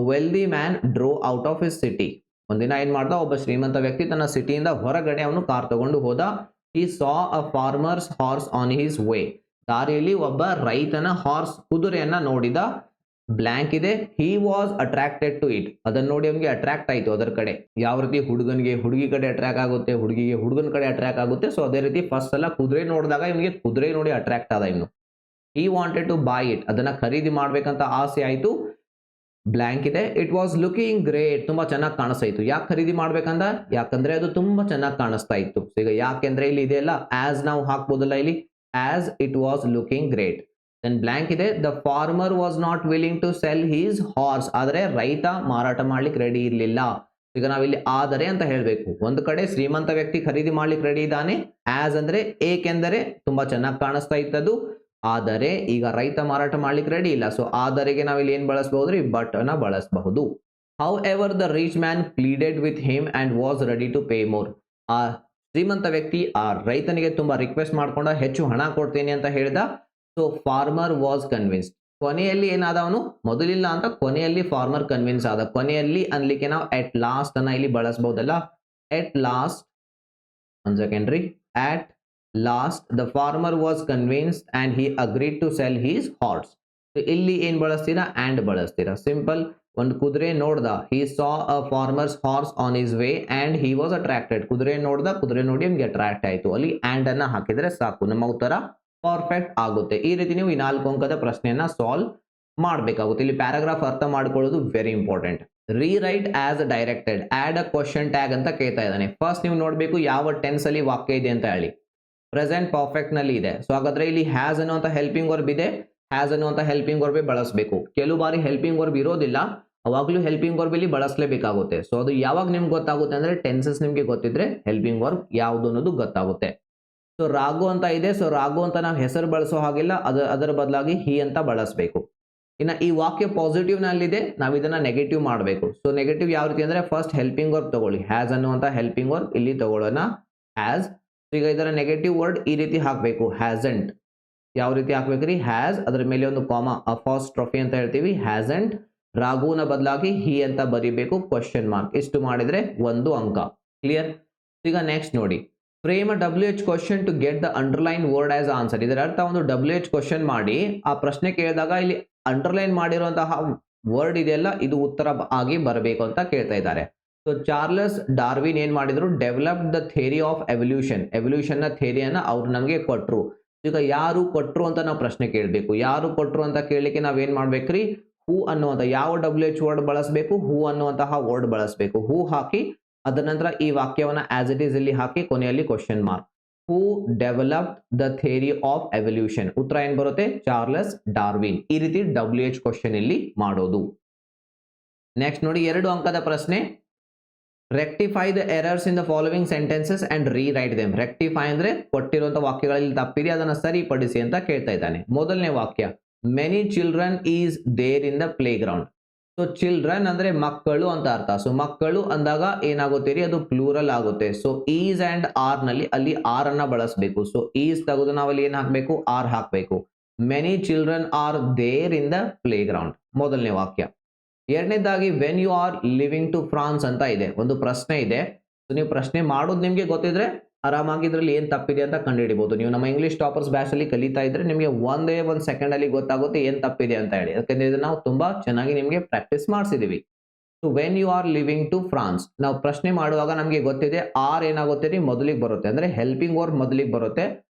wealthy man ಡ್ರೋ out of his city. ಒಂದಿನ ಏನ್ ಮಾಡ್ದ, ಒಬ್ಬ ಶ್ರೀಮಂತ ವ್ಯಕ್ತಿ ತನ್ನ ಸಿಟಿಯಿಂದ ಹೊರಗಡೆ ಅವನು ಕಾರ್ ತಗೊಂಡು ಹೋದ. He saw a farmer's horse on his way. ದಾರಿಯಲ್ಲಿ ಒಬ್ಬ ರೈತನ ಹಾರ್ಸ್, ಕುದುರೆಯನ್ನ ನೋಡಿದ. ಬ್ಲಾಂಕ್ ಇದೆ, he was attracted to it. ಅದನ್ನ ನೋಡಿ ಅವನಿಗೆ ಅಟ್ರಾಕ್ಟ್ ಆಯ್ತು ಅದರ ಕಡೆ. ಯಾವ ರೀತಿ ಹುಡುಗನಿಗೆ ಹುಡುಗಿ ಕಡೆ ಅಟ್ರಾಕ್ಟ್ ಆಗುತ್ತೆ, ಹುಡುಗಿಗೆ ಹುಡುಗನ ಕಡೆ ಅಟ್ರಾಕ್ಟ್ ಆಗುತ್ತೆ. ಸೊ ಅದೇ ರೀತಿ ಫಸ್ಟ್ ಸಲ ಕುದುರೆ ನೋಡಿದಾಗ ಇವನಿಗೆ ಕುದುರೆ ನೋಡಿ ಅಟ್ರಾಕ್ಟ್ ಆದ ಇವನು. He wanted to buy it. ಅದನ್ನ ಖರೀದಿ ಮಾಡ್ಬೇಕಂತ ಆಸೆ ಆಯ್ತು. ಬ್ಲಾಂಕ್ ಇದೆ, ಇಟ್ ವಾಸ್ ಲುಕಿಂಗ್ ಗ್ರೇಟ್. ತುಂಬಾ ಚೆನ್ನಾಗಿ ಕಾಣಿಸ್ತಾ ಇತ್ತು. ಯಾಕೆ ಖರೀದಿ ಮಾಡ್ಬೇಕಂದ, ಯಾಕಂದ್ರೆ ಅದು ತುಂಬಾ ಚೆನ್ನಾಗಿ ಕಾಣಿಸ್ತಾ ಇತ್ತು. ಈಗ ಯಾಕೆಂದ್ರೆ ಇಲ್ಲಿ ಇದೆಯಲ್ಲ, ಆಸ್ ನಾವು ಹಾಕ್ಬೋದಲ್ಲ ಇಲ್ಲಿ, as it was looking great. Then blank ಇದೆ, the farmer was not willing to sell his horse. ಆದರೆ ರೈತ ಮಾರಾಟ ಮಾಡ್ಲಿಕ್ಕೆ ರೆಡಿ ಇರಲಿಲ್ಲ. ಈಗ ನಾವಿಲ್ಲಿ ಆದರೆ ಅಂತ ಹೇಳಬೇಕು. ಒಂದು ಕಡೆ ಶ್ರೀಮಂತ ವ್ಯಕ್ತಿ ಖರೀದಿ ಮಾಡ್ಲಿಕ್ಕೆ ರೆಡಿ ಇದ್ದಾನೆ. ಆಸ್ ಅಂದ್ರೆ ಏಕೆಂದರೆ ತುಂಬಾ ಚೆನ್ನಾಗಿ ಕಾಣಿಸ್ತಾ ಇತ್ತದು. ಆದರೆ ಈಗ ರೈತ ಮಾರಾಟ ಮಾಡ್ಲಿಕ್ಕೆ ರೆಡಿ ಇಲ್ಲ. ಸೊ ಆದರೆಗೆ ನಾವಿಲ್ಲಿ ಏನ್ ಬಳಸಬಹುದ್ರಿ, ಬಟ್ ಅನ್ನ ಬಳಸಬಹುದು. However the rich man pleaded with him and was ready to pay more. ಆ ಶ್ರೀಮಂತ ವ್ಯಕ್ತಿ ಆ ರೈತನಿಗೆ ತುಂಬಾ ರಿಕ್ವೆಸ್ಟ್ ಮಾಡ್ಕೊಂಡ, ಹೆಚ್ಚು ಹಣ ಕೊಡ್ತೇನೆ ಅಂತ ಹೇಳಿದ. So farmer was convinced. ಕೊನೆಯಲ್ಲಿ ಏನಾದ ಅವನು, ಮೊದಲಿಲ್ಲ ಅಂತ ಕೊನೆಯಲ್ಲಿ ಫಾರ್ಮರ್ ಕನ್ವಿನ್ಸ್ ಆದ. ಕೊನೆಯಲ್ಲಿ ಅನ್ಲಿಕ್ಕೆ ನಾವು ಎಟ್ ಲಾಸ್ಟ್ ಅನ್ನ ಇಲ್ಲಿ ಬಳಸಬಹುದಲ್ಲ. ಎಟ್ ಲಾಸ್ಟ್, ಒನ್ ಸೆಕೆಂಡ್ ರೀ, at last the farmer was convinced and he agreed to sell his horse. ಇಲ್ಲಿ ಏನ್ ಬಳಸ್ತೀರಾ, and ಬಳಸ್ತೀರಾ. ಸಿಂಪಲ್. ಒಂದು ಕುದುರೆ ನೋಡ್ದ, he saw a farmer's horse on his way and he was attracted. ಕುದುರೆ ನೋಡ್ದ, ಕುದುರೆ ನೋಡಿ ಅವ್ನಿಗೆ ಅಟ್ರಾಕ್ಟ್ ಆಯ್ತು. ಅಲ್ಲಿ and ಅನ್ನ ಹಾಕಿದ್ರೆ ಸಾಕು, ನಮ್ಮ ಉತ್ತರ ಪರ್ಫೆಕ್ಟ್ ಆಗುತ್ತೆ. ಈ ರೀತಿ ನೀವು ಈ 4 ಅಂಕದ ಪ್ರಶ್ನೆಯನ್ನ ಸಾಲ್ವ್ ಮಾಡಬೇಕಾಗುತ್ತೆ. ಇಲ್ಲಿ ಪ್ಯಾರಾಗ್ರಾಫ್ ಅರ್ಥ ಮಾಡ್ಕೊಳ್ಳೋದು very important. Rewrite as directed, add a question tag ಅಂತ ಕೇಳ್ತಾ ಇದ್ದಾನೆ. ಫಸ್ಟ್ ನೀವು ನೋಡ್ಬೇಕು ಯಾವ ಟೆನ್ಸ್ ಅಲ್ಲಿ ವಾಕ್ಯ ಇದೆ ಅಂತ ಹೇಳಿ. ಪ್ರೆಸೆಂಟ್ ಪರ್ಫೆಕ್ಟ್ ನಲ್ಲಿ ಇದೆ. ಸೊ ಹಾಗಾದ್ರೆ ಇಲ್ಲಿ ಹ್ಯಾಸ್ ಅನ್ನುವಂತ ಹೆಲ್ಪಿಂಗ್ ವರ್ಬ್ ಇದೆ. ಹ್ಯಾಸ್ ಅನ್ನುವಂತ ಹೆಲ್ಪಿಂಗ್ ವರ್ಬ್ ಬಳಸಬೇಕು. ಕೆಲವು ಬಾರಿ ಹೆಲ್ಪಿಂಗ್ ವರ್ಬ್ ಇರೋದಿಲ್ಲ, ಅವಾಗಲೂ ಹೆಲ್ಪಿಂಗ್ ವರ್ಬ್ ಇಲ್ಲಿ ಬಳಸಲೇಬೇಕಾಗುತ್ತೆ. ಸೊ ಅದು ಯಾವಾಗ ನಿಮ್ಗೆ ಗೊತ್ತಾಗುತ್ತೆ ಅಂದ್ರೆ ಟೆನ್ಸಸ್ ನಿಮ್ಗೆ ಗೊತ್ತಿದ್ರೆ ಹೆಲ್ಪಿಂಗ್ ವರ್ಬ್ ಯಾವುದು ಅನ್ನೋದು ಗೊತ್ತಾಗುತ್ತೆ. ಸೊ ರಾಘು ಅಂತ ಇದೆ. ಸೊ ರಾಘು ಅಂತ ನಾವು ಹೆಸರು ಬಳಸೋ ಹಾಗಿಲ್ಲ, ಅದರ ಬದಲಾಗಿ ಹಿ ಅಂತ ಬಳಸಬೇಕು. ಇನ್ನು ಈ ವಾಕ್ಯ ಪಾಸಿಟಿವ್ ನಲ್ಲಿದೆ, ನಾವು ಇದನ್ನ ನೆಗೆಟಿವ್ ಮಾಡಬೇಕು. ಸೊ ನೆಗೆಟಿವ್ ಯಾವ ರೀತಿ ಅಂದ್ರೆ ಫಸ್ಟ್ ಹೆಲ್ಪಿಂಗ್ ವರ್ಬ್ ತಗೊಳ್ಳಿ. ಹ್ಯಾಸ್ ಅನ್ನುವಂತ ಹೆಲ್ಪಿಂಗ್ ವರ್ಬ್ ಇಲ್ಲಿ ತಗೊಳ್ಳೋಣ. ಹ್ಯಾಸ್ ಈಗ ಇದರ ನೆಗೆಟಿವ್ ವರ್ಡ್ ಈ ರೀತಿ ಹಾಕಬೇಕು, ಹ್ಯಾಸಂಟ್. ಯಾವ ರೀತಿ ಹಾಕ್ಬೇಕ್ರಿ? ಹ್ಯಾಸ್, ಅದರ ಮೇಲೆ ಒಂದು ಕಾಮಾ, ಅಪಾಸ್ಟ್ರಫಿ ಅಂತ ಹೇಳ್ತೀವಿ, ಹ್ಯಾಸಂಟ್. ರಾಘುನ ಬದಲಾಗಿ ಹಿ ಅಂತ ಬರಿಬೇಕು, ಕ್ವಶನ್ ಮಾರ್ಕ್. ಇಷ್ಟು ಮಾಡಿದ್ರೆ 1 ಅಂಕ. ಕ್ಲಿಯರ್? ಈಗ ನೆಕ್ಸ್ಟ್ ನೋಡಿ, frame a WH question to get the underline word as answer. ಇದರ ಅರ್ಥ ಒಂದು WH ಕ್ವಶನ್ ಮಾಡಿ ಆ ಪ್ರಶ್ನೆ ಕೇಳಿದಾಗ ಇಲ್ಲಿ ಅಂಡರ್ಲೈನ್ ಮಾಡಿರುವಂತಹ ವರ್ಡ್ ಇದೆಯಲ್ಲ, ಇದು ಉತ್ತರ ಆಗಿ ಬರಬೇಕು ಅಂತ ಕೇಳ್ತಾ ಇದ್ದಾರೆ. ಸೊ ಚಾರ್ಲ್ಸ್ ಡಾರ್ವಿನ್ ಏನ್ ಮಾಡಿದ್ರು? Develop the theory of evolution. Evolution ನ ಥಿಯರಿಯನ್ನ ಅವ್ರು ನಮಗೆ ಕೊಟ್ರು. ಈಗ ಯಾರು ಕೊಟ್ರು ಅಂತ ನಾವು ಪ್ರಶ್ನೆ ಕೇಳಬೇಕು. ಯಾರು ಕೊಟ್ರು ಅಂತ ಕೇಳಲಿಕ್ಕೆ ನಾವೇನ್ ಮಾಡ್ಬೇಕ್ರಿ? ಹೂ ಅನ್ನುವಂಥ ಯಾವ WH ವರ್ಡ್ ಬಳಸಬೇಕು? ಹೂ ಅನ್ನುವಂತಹ ವರ್ಡ್ ಬಳಸಬೇಕು. ಹೂ ಹಾಕಿ ಅದರ ನಂತರ ಈ ವಾಕ್ಯವನ್ನ ಆಸ್ ಇಟ್ ಈಸ್ ಇಲ್ಲಿ ಹಾಕಿ ಕೊನೆಯಲ್ಲಿ question mark. Who develop the theory of evolution. ಉತ್ತರ ಏನ್ ಬರುತ್ತೆ? Charles Darwin. ಈ ರೀತಿ WH ಕ್ವಶನ್ ಇಲ್ಲಿ ಮಾಡೋದು. ನೆಕ್ಸ್ಟ್ ನೋಡಿ, 2 ಅಂಕದ ಪ್ರಶ್ನೆ. Rectify the errors in the following sentences and rewrite them. Rectify ಅಂದ್ರೆ ಕೊಟ್ಟಿರುವಂತ ವಾಕ್ಯಗಳಲ್ಲಿ ತಪ್ಪಿದೆ ಅದನ್ನ ಸರಿಪಡಿಸಿ ಅಂತ ಕೇಳ್ತಾ ಇದ್ದಾನೆ. ಮೊದಲನೇ ವಾಕ್ಯ, many children is there in the play ground. So children ಅಂದ್ರೆ ಮಕ್ಕಳು ಅಂತ ಅರ್ಥ. ಸೊ ಮಕ್ಕಳು ಅಂದಾಗ ಏನಾಗುತ್ತೀರಿ? ಅದು ಪ್ಲೂರಲ್ ಆಗುತ್ತೆ. ಸೊ ಈಸ್ ಅಂಡ್ ಆರ್ ನಲ್ಲಿ ಅಲ್ಲಿ ಆರ್ ಅನ್ನ ಬಳಸಬೇಕು. ಸೊ ಈಸ್ ತೆಗೆದು ನಾವಲ್ಲಿ ಏನ್ ಹಾಕ್ಬೇಕು? ಆರ್ ಹಾಕ್ಬೇಕು. Many children are there in the play ground. ಮೊದಲನೇ ವಾಕ್ಯ. ಎರಡನೇದಾಗಿ, when you are living to France ಅಂತ ಇದೆ, ಒಂದು ಪ್ರಶ್ನೆ ಇದೆ. ಸೊ ನೀವು ಪ್ರಶ್ನೆ ಮಾಡೋದು ನಿಮಗೆ ಗೊತ್ತಿದ್ರೆ ಆರಾಮಾಗಿ ಇದ್ರಲ್ಲಿ ಏನ್ ತಪ್ಪಿದೆ ಅಂತ ಕಂಡುಹಿಡಿಬಹುದು. ನೀವು ನಮ್ಮ ಇಂಗ್ಲಿಷ್ ಟಾಪರ್ಸ್ ಬ್ಯಾಚ್ ಅಲ್ಲಿ ಕಲಿತಾ ಇದ್ರೆ ನಿಮಗೆ ಒಂದೇ ಒಂದು ಸೆಕೆಂಡ್ ಅಲ್ಲಿ ಗೊತ್ತಾಗುತ್ತೆ ಏನ್ ತಪ್ಪಿದೆ ಅಂತ ಹೇಳಿ. ಯಾಕಂದ್ರೆ ಇದನ್ನ ನಾವು ತುಂಬಾ ಚೆನ್ನಾಗಿ ನಿಮಗೆ ಪ್ರಾಕ್ಟೀಸ್ ಮಾಡಿಸಿದೀವಿ. So when you are living to France, ನಾವು ಪ್ರಶ್ನೆ ಮಾಡುವಾಗ ನಮಗೆ ಗೊತ್ತಿದೆ ಆರ್ ಏನಾಗುತ್ತೆ? ಮೊದಲಿಗೆ ಬರುತ್ತೆ, ಅಂದ್ರೆ ಹೆಲ್ಪಿಂಗ್ ವರ್ಬ್ ಮೊದಲಿಗೆ ಬರುತ್ತೆ.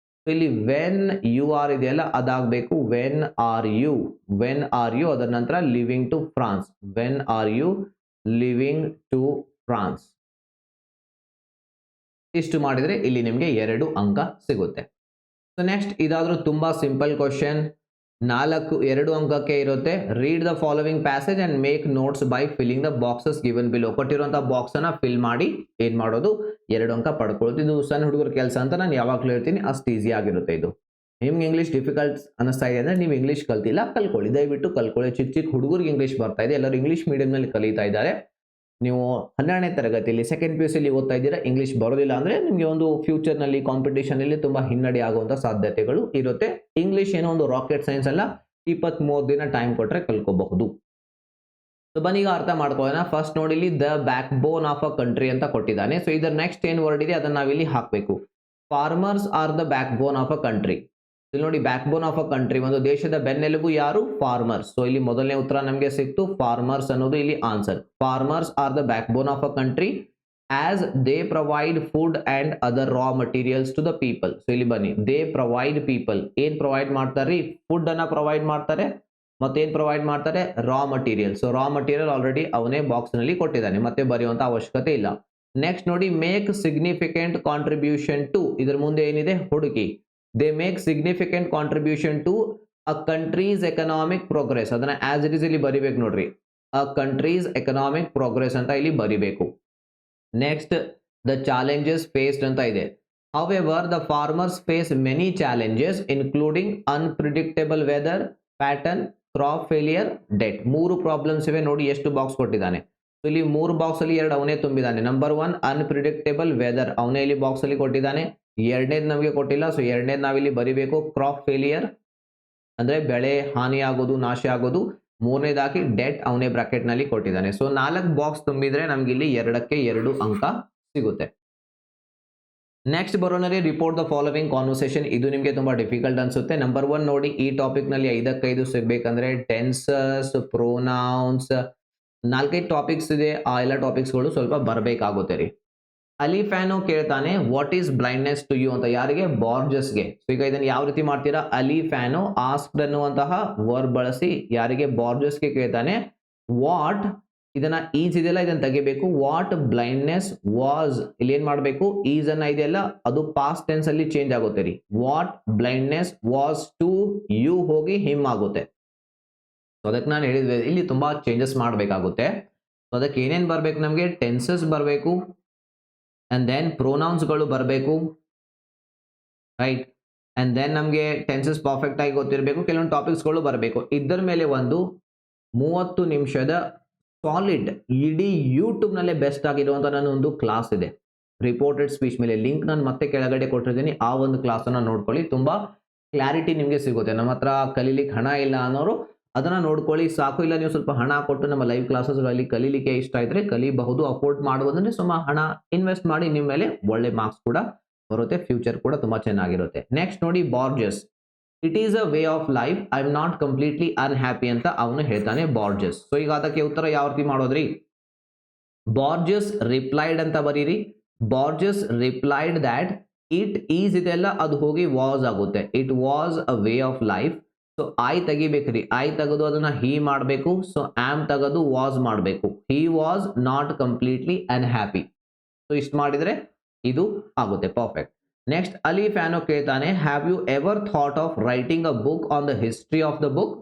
ಇಲ್ಲಿ ವೆನ್ ಯು ಆರ್ ಇದೆಯಲ್ಲ ಅದಾಗಬೇಕು. When are you, when are you, ಅದರ ನಂತರ living to France. When are you living to France. ಇಷ್ಟು ಮಾಡಿದ್ರೆ ಇಲ್ಲಿ ನಿಮಗೆ 2 ಅಂಕ ಸಿಗುತ್ತೆ. ಸೊ ನೆಕ್ಸ್ಟ್, ಇದಾದ್ರೂ ತುಂಬಾ ಸಿಂಪಲ್ ಕ್ವಶನ್. 2 ಅಂಕಕ್ಕೆ ಇರುತ್ತೆ. Read the following passage and make notes by filling the boxes given below. ಕೊಟ್ಟಿರುವಂತಹ ಬಾಕ್ಸ್ ಅನ್ನ ಫಿಲ್ ಮಾಡಿ ಏನ್ ಮಾಡೋದು? 2 ಅಂಕ ಪಡ್ಕೊಳ್ಳೋದು. ಇದು ಸಣ್ಣ ಹುಡುಗರ ಕೆಲಸ ಅಂತ ನಾನು ಯಾವಾಗಲೂ ಹೇಳ್ತೀನಿ, ಅಷ್ಟು ಈಸಿ ಆಗಿರುತ್ತೆ ಇದು. ನಿಮ್ಗೆ ಇಂಗ್ಲಿಷ್ ಡಿಫಿಕಲ್ಟ್ ಅನಿಸ್ತಾ ಇದೆ ಅಂದ್ರೆ ನೀವು ಇಂಗ್ಲಿಷ್ ಕಲ್ತಿಲ್ಲ, ಕಲ್ಕೊಳ್ಳಿ, ದಯವಿಟ್ಟು ಕಲ್ಕೊಳ್ಳಿ. ಚಿಕ್ಕ ಚಿಕ್ಕ ಹುಡುಗರಿಗೆ ಇಂಗ್ಲಿಷ್ ಬರ್ತಾ ಇದೆ, ಎಲ್ಲರೂ ಇಂಗ್ಲಿಷ್ ಮೀಡಿಯಂ ನಲ್ಲಿ ಕಲಿತಾ ಇದ್ದಾರೆ. ನೀವು 12ನೇ ತರಗತಿಯಲ್ಲಿ ಸೆಕೆಂಡ್ PUC ಅಲ್ಲಿ ಓದ್ತಾ ಇದ್ದೀರಾ, ಇಂಗ್ಲಿಷ್ ಬರೋದಿಲ್ಲ ಅಂದ್ರೆ ನಿಮಗೆ ಒಂದು ಫ್ಯೂಚರ್ ನಲ್ಲಿ ಕಾಂಪಿಟೇಷನ್ ಅಲ್ಲಿ ತುಂಬಾ ಹಿನ್ನಡೆ ಆಗುವಂತ ಸಾಧ್ಯತೆಗಳು ಇರುತ್ತೆ. ಇಂಗ್ಲಿಷ್ ಏನೋ ಒಂದು ರಾಕೆಟ್ ಸೈನ್ಸ್ ಅಲ್ಲ, 23 ದಿನ ಟೈಮ್ ಕೊಟ್ರೆ ಕಲ್ಕೋಬಹುದು. ಸೊ ಬನ್ನಿ ಈಗ ಅರ್ಥ ಮಾಡ್ಕೊಳ್ಳೋಣ. ಫಸ್ಟ್ ನೋಡಿ, ಇಲ್ಲಿ the backbone of a country ಅಂತ ಕೊಟ್ಟಿದ್ದಾನೆ. ಸೊ ಇದರ ನೆಕ್ಸ್ಟ್ ಏನ್ ವರ್ಡ್ ಇದೆ ಅದನ್ನ ನಾವಿಲ್ಲಿ ಹಾಕಬೇಕು. Farmers are the backbone of a country. ಇಲ್ಲಿ ನೋಡಿ, back bone of a country, ಒಂದು ದೇಶದ ಬೆನ್ನೆಲುಬು ಯಾರು? ಫಾರ್ಮರ್ಸ್. ಸೊ ಇಲ್ಲಿ ಮೊದಲನೇ ಉತ್ತರ ನಮಗೆ ಸಿಕ್ತು, ಫಾರ್ಮರ್ಸ್ ಅನ್ನೋದು ಇಲ್ಲಿ answer. Farmers are the backbone of a country as they provide food and other raw materials to the people. So ಇಲ್ಲಿ ಬನ್ನಿ, ದೇ ಪ್ರೊವೈಡ್ ಪೀಪಲ್ ಏನ್ ಪ್ರೊವೈಡ್ ಮಾಡ್ತಾರೆ? ಫುಡ್ ಅನ್ನ ಪ್ರೊವೈಡ್ ಮಾಡ್ತಾರೆ. ಮತ್ತೇನ್ ಪ್ರೊವೈಡ್ ಮಾಡ್ತಾರೆ? Raw material. So raw material already ಅವನೇ box ನಲ್ಲಿ ಕೊಟ್ಟಿದ್ದಾನೆ, ಮತ್ತೆ ಬರೆಯುವಂತ ಅವಶ್ಯಕತೆ ಇಲ್ಲ. ನೆಕ್ಸ್ಟ್ ನೋಡಿ, ಮೇಕ್ ಸಿಗ್ನಿಫಿಕೆಂಟ್ ಕಾಂಟ್ರಿಬ್ಯೂಷನ್ ಟು. ಇದ್ರ ಮುಂದೆ ಏನಿದೆ? ಹುಡುಕಿ. They make significant contribution to a country's economic progress. ಅದನ್ನ ಆಸ್ ಇಟ್ ಇಸ್ ಇಲ್ಲಿ ಬರಿಬೇಕು ನೋಡ್ರಿ, ಅ ಕಂಟ್ರೀಸ್ ಎಕನಾಮಿಕ್ ಪ್ರೋಗ್ರೆಸ್ ಅಂತ ಇಲ್ಲಿ ಬರಿಬೇಕು. ನೆಕ್ಸ್ಟ್, ದ ಚಾಲೆಂಜಸ್ ಫೇಸ್ಡ್ ಅಂತ ಇದೆ. However, the farmers face many challenges including unpredictable weather pattern, crop failure, debt. 3 problems ಇವೆ ನೋಡಿ, ಎಷ್ಟು ಬಾಕ್ಸ್ ಕೊಟ್ಟಿದ್ದಾನೆ. ಸೊ ಇಲ್ಲಿ 3 ಬಾಕ್ಸ್ ಅಲ್ಲಿ 2 ಅವನೇ ತುಂಬಿದ್ದಾನೆ. ನಂಬರ್ 1 ಅನ್ಪ್ರಿಡಿಕ್ಟೇಬಲ್ ವೆದರ್, ಅವನೇ ಇಲ್ಲಿ ಬಾಕ್ಸ್ ಅಲ್ಲಿ ಕೊಟ್ಟಿದ್ದಾನೆ. ಎರಡನೇದು ನಮಗೆ ಕೊಟ್ಟಿಲ್ಲ, ಸೊ ಎರಡನೇದು ನಾವಿಲ್ಲಿ ಬರಿಬೇಕು. ಕ್ರಾಪ್ ಫೇಲಿಯರ್ ಅಂದ್ರೆ ಬೆಳೆ ಹಾನಿ ಆಗೋದು, ನಾಶ ಆಗೋದು. ಮೂರನೇದಾಗಿ ಡೆಟ್ ಅವನೇ ಬ್ರಾಕೆಟ್ ನಲ್ಲಿ ಕೊಟ್ಟಿದ್ದಾನೆ. ಸೊ 4 ಬಾಕ್ಸ್ ತುಂಬಿದ್ರೆ ನಮ್ಗೆ ಇಲ್ಲಿ 2ಕ್ಕೆ 2 ಅಂಕ ಸಿಗುತ್ತೆ. ನೆಕ್ಸ್ಟ್ ಬರೋಣರಿ, ರಿಪೋರ್ಟ್ ದ ಫಾಲೋವಿಂಗ್ ಕಾನ್ವರ್ಸೇಷನ್. ಇದು ನಿಮಗೆ ತುಂಬಾ ಡಿಫಿಕಲ್ಟ್ ಅನ್ಸುತ್ತೆ. ನಂಬರ್ 1 ನೋಡಿ, ಈ ಟಾಪಿಕ್ ನಲ್ಲಿ 5ಕ್ಕೆ 5 ಸಿಗ್ಬೇಕಂದ್ರೆ ಟೆನ್ಸಸ್, ಪ್ರೊನೌನ್ಸ್, 4-5 ಟಾಪಿಕ್ಸ್ ಇದೆ. ಆ ಎಲ್ಲ ಟಾಪಿಕ್ಸ್ ಗಳು ಸ್ವಲ್ಪ ಬರಬೇಕಾಗುತ್ತೆ ರೀ. ಅಲಿಫ್ಯಾನೋ ಕೇಳ್ತಾನೆ, what is blindness to you ಅಂತ. ಯಾರಿಗೆ? ಬಾರ್ಜಸ್ಗೆ. ಸೊ ಈಗ ಇದನ್ನ ಯಾವ ರೀತಿ ಮಾಡ್ತೀರಾ? ಅಲಿಫ್ಯಾನೋ ಆಸ್ಕ್ಡ್ ಅನ್ನುವಂತಹ ವರ್ಬ್ ಬಳಸಿ ಯಾರಿಗೆ? ಬಾರ್ಜಸ್ಗೆ ಕೇಳ್ತಾನೆ. ವಾಟ್, ಇದನ್ನ ಈಸ್ ಇದೆಯಲ್ಲ ಇದನ್ನ ತೆಗಿಬೇಕು. ವಾಟ್ ಬ್ಲೈಂಡ್ನೆಸ್ ವಾಸ್, ಇಲ್ಲಿ ಏನ್ ಮಾಡ್ಬೇಕು? ಈಸ್ ಅನ್ನ ಇದೆಯಲ್ಲ ಅದು ಪಾಸ್ಟ್ ಟೆನ್ಸ್ ಅಲ್ಲಿ ಚೇಂಜ್ ಆಗುತ್ತೆ ರೀ. What blindness was to you ಹೋಗಿ ಹಿಮ್ ಆಗುತ್ತೆ. ಸೊ ಅದಕ್ಕೆ ನಾನು ಹೇಳಿದ್ವಿ ಇಲ್ಲಿ ತುಂಬಾ ಚೇಂಜಸ್ ಮಾಡಬೇಕಾಗುತ್ತೆ. ಸೊ ಅದಕ್ಕೆ ಏನೇನ್ ಬರ್ಬೇಕು ನಮಗೆ? ಟೆನ್ಸಸ್ ಬರಬೇಕು, ಅಂಡ್ ದೆನ್ ಪ್ರೊನೌನ್ಸ್ ಗಳು ಬರಬೇಕು, ರೈಟ್. ಅಂಡ್ ದೆನ್ ನಮಗೆ ಟೆನ್ಸಸ್ ಪರ್ಫೆಕ್ಟ್ ಆಗಿ ಗೊತ್ತಿರಬೇಕು, ಕೆಲವೊಂದು ಟಾಪಿಕ್ಸ್ ಗಳು ಬರಬೇಕು. ಇದರ ಮೇಲೆ ಒಂದು 30 ನಿಮಿಷದ ಸಾಲಿಡ್ ಇಡೀ ಯೂಟ್ಯೂಬ್ ನಲ್ಲೇ ಬೆಸ್ಟ್ ಆಗಿರುವಂತ ನನ್ನ ಒಂದು ಕ್ಲಾಸ್ ಇದೆ. ರಿಪೋರ್ಟೆಡ್ ಸ್ಪೀಚ್ ಮೇಲೆ ಲಿಂಕ್ ನಾನು ಮತ್ತೆ ಕೆಳಗಡೆ ಕೊಟ್ಟಿದ್ದೀನಿ, ಆ ಒಂದು ಕ್ಲಾಸನ್ನು ನೋಡ್ಕೊಳ್ಳಿ. ತುಂಬ ಕ್ಲಾರಿಟಿ ನಿಮಗೆ ಸಿಗುತ್ತೆ. ನಮ್ಮ ಹತ್ರ ಕಲೀಲಿಕ್ಕೆ ಹಣ ಇಲ್ಲ ಅನ್ನೋರು ಅದನ್ನು ನೋಡ್ಕೊಳ್ಳಿ ಸಾಕು. ಇಲ್ಲ ನೀವು ಸ್ವಲ್ಪ ಹಣ ಕೊಟ್ಟು ನಮ್ಮ ಲೈವ್ ಕ್ಲಾಸಸ್ಗಳಲ್ಲಿ ಕಲೀಲಿಕ್ಕೆ ಇಷ್ಟ ಇದ್ದರೆ ಕಲಿಬಹುದು, ಅಫೋರ್ಡ್ ಮಾಡ್ಬೋದಂದ್ರೆ ಸುಮ್ಮ ಹಣ ಇನ್ವೆಸ್ಟ್ ಮಾಡಿ, ನಿಮ್ಮ ಮೇಲೆ ಒಳ್ಳೆ ಮಾರ್ಕ್ಸ್ ಕೂಡ ಬರುತ್ತೆ, ಫ್ಯೂಚರ್ ಕೂಡ ತುಂಬ ಚೆನ್ನಾಗಿರುತ್ತೆ. ನೆಕ್ಸ್ಟ್ ನೋಡಿ Borges. It is a way of life, I am not completely unhappy ಅಂತ ಅವನು ಹೇಳ್ತಾನೆ ಬಾರ್ಜಸ್. ಸೊ ಈಗ ಅದಕ್ಕೆ ಉತ್ತರ ಯಾವ ರೀತಿ ಮಾಡೋದ್ರಿ? ಬಾರ್ಜಸ್ ರಿಪ್ಲೈಡ್ ಅಂತ ಬರೀರಿ. Borges replied that it is ಇದೆಲ್ಲ ಅದು ಹೋಗಿ ವಾಸ್ ಆಗುತ್ತೆ. It was a way of life. So I ತೆಗಿಬೇಕ್ರಿ, ಐ ತೆಗೆದು ಅದನ್ನ ಹಿ ಮಾಡಬೇಕು. ಸೊ ಆಮ್ ತೆಗೆದು ವಾಸ್ ಮಾಡಬೇಕು. He was not completely unhappy. So ಇಷ್ಟು ಮಾಡಿದ್ರೆ ಇದು ಆಗುತ್ತೆ, ಪರ್ಫೆಕ್ಟ್. ನೆಕ್ಸ್ಟ್ ಅಲಿ ಫ್ಯಾನೋ ಕೇಳ್ತಾನೆ, have you ever thought of writing a book on the history of the book?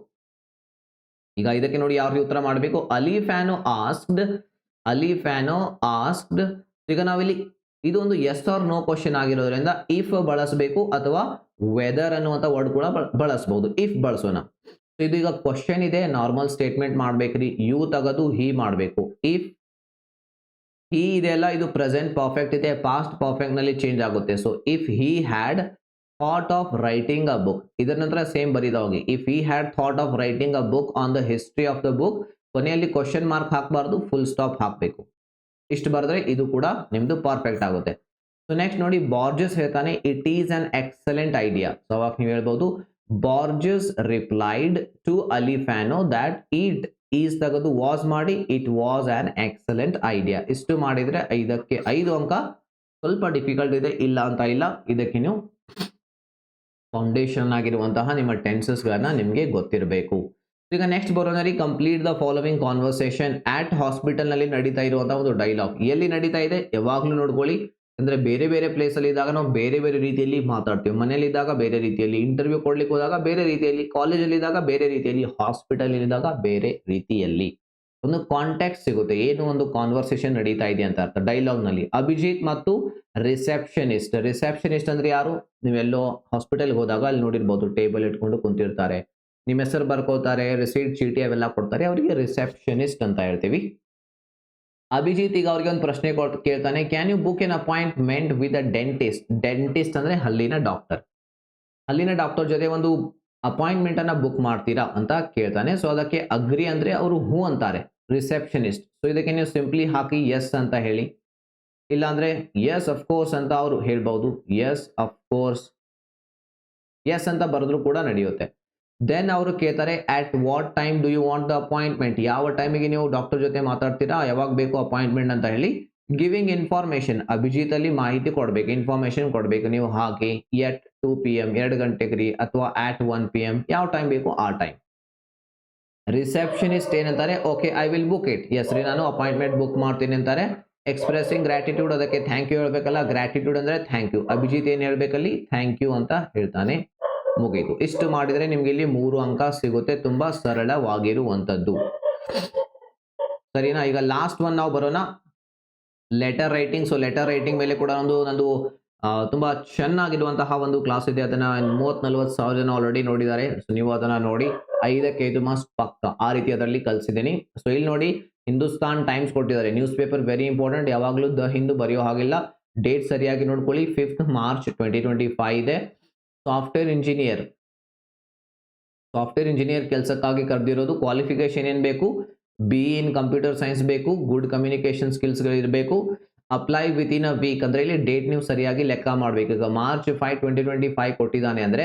ಈಗ ಇದಕ್ಕೆ ನೋಡಿ ಯಾವ ರೀತಿ ಉತ್ತರ ಮಾಡಬೇಕು. ಅಲಿ ಫ್ಯಾನೋ ಆಸ್ಕ್ಡ್. ಈಗ ನಾವಿಲ್ಲಿ ಇದೊಂದು ಎಸ್ ಆರ್ ನೋ ಕ್ವಶನ್ ಆಗಿರೋದ್ರಿಂದ ಇಫ್ ಬಳಸಬೇಕು ಅಥವಾ ವೆದರ್ ಅನ್ನುವಂಥ ವರ್ಡ್ ಕೂಡ ಬಳಸಬಹುದು. ಇಫ್ ಬಳಸೋಣ. ಇದು ಈಗ ಕ್ವಶನ್ ಇದೆ, ನಾರ್ಮಲ್ ಸ್ಟೇಟ್ಮೆಂಟ್ ಮಾಡ್ಬೇಕ್ರಿ. ಯು ತೆಗೆದು ಹಿ ಮಾಡಬೇಕು. ಇಫ್ ಹಿ ಇದೆಲ್ಲ ಇದು ಪ್ರೆಸೆಂಟ್ ಪರ್ಫೆಕ್ಟ್ ಇದೆ, ಪಾಸ್ಟ್ ಪರ್ಫೆಕ್ಟ್ ನಲ್ಲಿ ಚೇಂಜ್ ಆಗುತ್ತೆ. So if he had thought of writing a book, ಇದರ ನಂತರ ಸೇಮ್ ಬರೀದ ಹೋಗಿ. If he had thought of writing a book on the history of the book, ಕೊನೆಯಲ್ಲಿ question mark ಹಾಕಬಾರ್ದು, full stop ಹಾಕಬೇಕು. ಇಷ್ಟು ಬರೆದ್ರೆ ಇದು ಕೂಡ ನಿಮ್ದು ಪರ್ಫೆಕ್ಟ್ ಆಗುತ್ತೆ. ಸೊ ನೆಕ್ಸ್ಟ್ ನೋಡಿ ಬಾರ್ಜಸ್ ಹೇಳ್ತಾನೆ, it is an excellent idea. So ಅವಾಗ ನೀವು ಹೇಳ್ಬೋದು Borges replied to Ali Fano that it is ತೆಗೆದು ವಾಸ್ ಮಾಡಿ it was an excellent idea. ಇಷ್ಟು ಮಾಡಿದ್ರೆ 5ಕ್ಕೆ 5 ಅಂಕ. ಸ್ವಲ್ಪ ಡಿಫಿಕಲ್ಟ್ ಇದೆ, ಇಲ್ಲ ಅಂತ ಇಲ್ಲ. ಇದಕ್ಕೆ ನೀವು ಫೌಂಡೇಶನ್ ಆಗಿರುವಂತಹ ನಿಮ್ಮ ಟೆನ್ಸಸ್ ಗಳನ್ನ ನಿಮಗೆ ಗೊತ್ತಿರಬೇಕು. ಈಗ ನೆಕ್ಸ್ಟ್ ಬರೋಣ ರೀ, complete the following conversation at hospital ನಲ್ಲಿ ನಡೀತಾ ಇರುವಂತಹ ಒಂದು ಡೈಲಾಗ್. ಎಲ್ಲಿ ನಡೀತಾ ಇದೆ ಯಾವಾಗ್ಲೂ ನೋಡ್ಕೊಳ್ಳಿ. ಅಂದ್ರೆ ಬೇರೆ ಬೇರೆ ಪ್ಲೇಸ್ ಅಲ್ಲಿ ಇದ್ದಾಗ ನಾವು ಬೇರೆ ಬೇರೆ ರೀತಿಯಲ್ಲಿ ಮಾತಾಡ್ತೀವಿ. ಮನೇಲಿ ಇದ್ದಾಗ ಬೇರೆ ರೀತಿಯಲ್ಲಿ, ಇಂಟರ್ವ್ಯೂ ಕೊಡ್ಲಿಕ್ಕೆ ಹೋದಾಗ ಬೇರೆ ರೀತಿಯಲ್ಲಿ, ಕಾಲೇಜಲ್ಲಿ ಇದ್ದಾಗ ಬೇರೆ ರೀತಿಯಲ್ಲಿ, ಹಾಸ್ಪಿಟಲ್ ಇದ್ದಾಗ ಬೇರೆ ರೀತಿಯಲ್ಲಿ. ಒಂದು ಕಾಂಟ್ಯಾಕ್ಟ್ ಸಿಗುತ್ತೆ, ಏನು ಒಂದು ಕಾನ್ವರ್ಸೇಷನ್ ನಡೀತಾ ಇದೆ ಅಂತ ಅರ್ಥ ಡೈಲಾಗ್ ನಲ್ಲಿ. ಅಭಿಜಿತ್ ಮತ್ತು ರಿಸೆಪ್ಷನಿಸ್ಟ್. ರಿಸೆಪ್ಷನಿಸ್ಟ್ ಅಂದ್ರೆ ಯಾರು? ನೀವೆಲ್ಲೋ ಹಾಸ್ಪಿಟಲ್ ಹೋದಾಗ ಅಲ್ಲಿ ನೋಡಿರ್ಬೋದು, ಟೇಬಲ್ ಇಟ್ಕೊಂಡು ಕುಂತಿರ್ತಾರೆ, ನಿಮ್ಮ ಹೆಸರು ಬರ್ಕೋತಾರೆ, ರಿಸೀಟ್ ಚೀಟಿ ಅವೆಲ್ಲ ಕೊಡ್ತಾರೆ, ಅವರಿಗೆ ರಿಸೆಪ್ಷನಿಸ್ಟ್ ಅಂತ ಹೇಳ್ತೀವಿ. ಅಭಿಜಿತ್ ಈಗ ಅವ್ರಿಗೆ ಒಂದು ಪ್ರಶ್ನೆ ಕೇಳ್ತಾನೆ, can you book an appointment with a dentist? Dentist ಅಂದ್ರೆ ಹಲ್ಲಿನ ಡಾಕ್ಟರ್. ಹಲ್ಲಿನ ಡಾಕ್ಟರ್ ಜೊತೆ ಒಂದು ಅಪಾಯಿಂಟ್ಮೆಂಟ್ ಅನ್ನ ಬುಕ್ ಮಾಡ್ತೀರಾ ಅಂತ ಕೇಳ್ತಾನೆ. ಸೊ ಅದಕ್ಕೆ ಅಗ್ರಿ ಅಂದ್ರೆ ಅವರು ಹೂ ಅಂತಾರೆ, ರಿಸೆಪ್ಷನಿಸ್ಟ್. ಸೊ ಇದಕ್ಕೆ ನೀವು ಸಿಂಪ್ಲಿ ಹಾಕಿ ಎಸ್ ಅಂತ ಹೇಳಿ, ಇಲ್ಲಾಂದ್ರೆ ಎಸ್ ಅಫ್ ಕೋರ್ಸ್ ಅಂತ ಅವರು ಹೇಳ್ಬಹುದು. ಎಸ್ ಅಫ್ ಕೋರ್ಸ್, ಎಸ್ ಅಂತ ಬರೆದ್ರು ಕೂಡ ನಡೆಯುತ್ತೆ. ದೆನ್ ಅವರು ಕೇಳ್ತಾರೆ, at what time do you want the appointment? ಯಾವ ಟೈಮಿಗೆ ನೀವು ಡಾಕ್ಟರ್ ಜೊತೆ ಮಾತಾಡ್ತೀರಾ, ಯಾವಾಗ ಬೇಕು ಅಪಾಯಿಂಟ್ಮೆಂಟ್ ಅಂತ ಹೇಳಿ. ಗಿವಿಂಗ್ ಇನ್ಫಾರ್ಮೇಶನ್, ಅಭಿಜಿತ್ ಅಲ್ಲಿ ಮಾಹಿತಿ ಕೊಡ್ಬೇಕು, ಇನ್ಫಾರ್ಮೇಶನ್ ಕೊಡ್ಬೇಕು. ನೀವು ಹಾಕಿ ಎಟ್ 2 PM 2 ಗಂಟೆಗೆ ರೀ, ಅಥವಾ ಅಟ್ 1 PM, ಯಾವ ಟೈಮ್ ಬೇಕು ಆ ಟೈಮ್. ರಿಸೆಪ್ಷನಿಸ್ಟ್ ಏನಂತಾರೆ, okay I will book it. Yes ರೀ ನಾನು ಅಪಾಯಿಂಟ್ಮೆಂಟ್ ಬುಕ್ ಮಾಡ್ತೀನಿ ಅಂತಾರೆ. ಎಕ್ಸ್ಪ್ರೆಸಿಂಗ್ ಗ್ರಾಟಿಟ್ಯೂಡ್, ಅದಕ್ಕೆ ಥ್ಯಾಂಕ್ ಯು ಹೇಳ್ಬೇಕಲ್ಲ, ಗ್ರಾಟಿಟ್ಯೂಡ್ ಅಂದ್ರೆ ಥ್ಯಾಂಕ್ ಯು. ಅಭಿಜಿತ್ ಏನ್ ಹೇಳ್ಬೇಕಲ್ಲಿ, ಥ್ಯಾಂಕ್ ಯು ಅಂತ ಹೇಳ್ತಾನೆ. ಮುಗೀತು. ಇಷ್ಟು ಮಾಡಿದ್ರೆ ನಿಮ್ಗೆ ಇಲ್ಲಿ 3 ಅಂಕ ಸಿಗುತ್ತೆ. ತುಂಬಾ ಸರಳವಾಗಿರುವಂತದ್ದು, ಸರಿನಾ? ಈಗ ಲಾಸ್ಟ್ ಒನ್ ನಾವು ಬರೋಣ, letter writing. So letter writing ಮೇಲೆ ಕೂಡ ನಂದು ತುಂಬಾ ಚೆನ್ನಾಗಿರುವಂತಹ ಒಂದು ಕ್ಲಾಸ್ ಇದೆ. ಅದನ್ನ 30-40 ಸಾವಿರ ಜನ ಆಲ್ರೆಡಿ ನೋಡಿದ್ದಾರೆ. ಸೊ ನೀವು ಅದನ್ನ ನೋಡಿ 5ಕ್ಕೆ 5 ಮಾರ್ಕ್ಸ್ ಪಕ್ಕ ಆ ರೀತಿ ಅದರಲ್ಲಿ ಕಲಿಸಿದ್ದೀನಿ. ಸೊ ಇಲ್ಲಿ ನೋಡಿ, ಹಿಂದೂಸ್ತಾನ್ ಟೈಮ್ಸ್ ಕೊಟ್ಟಿದ್ದಾರೆ, ನ್ಯೂಸ್ ಪೇಪರ್ ವೆರಿ ಇಂಪಾರ್ಟೆಂಟ್. ಯಾವಾಗಲೂ ದ ಹಿಂದೂ ಬರೆಯೋ ಹಾಗಿಲ್ಲ. ಡೇಟ್ ಸರಿಯಾಗಿ ನೋಡ್ಕೊಳ್ಳಿ, 5th March 2025 ಇದೆ. ಸಾಫ್ಟ್ವೇರ್ ಇಂಜಿನಿಯರ್ ಕೆಲಸಕ್ಕಾಗಿ ಕರೆದಿರೋದು. ಕ್ವಾಲಿಫಿಕೇಶನ್ ಏನ್ ಬೇಕು? BE ಇನ್ ಕಂಪ್ಯೂಟರ್ ಸೈನ್ಸ್ ಬೇಕು, ಗುಡ್ ಕಮ್ಯುನಿಕೇಶನ್ ಸ್ಕಿಲ್ಸ್ ಇರಬೇಕು. Apply within a week ಅಂದ್ರೆ ಇಲ್ಲಿ ಡೇಟ್ ನೀವು ಸರಿಯಾಗಿ ಲೆಕ್ಕ ಮಾಡಬೇಕು. ಈಗ March 5, 2025 ಕೊಟ್ಟಿದ್ದಾನೆ ಅಂದ್ರೆ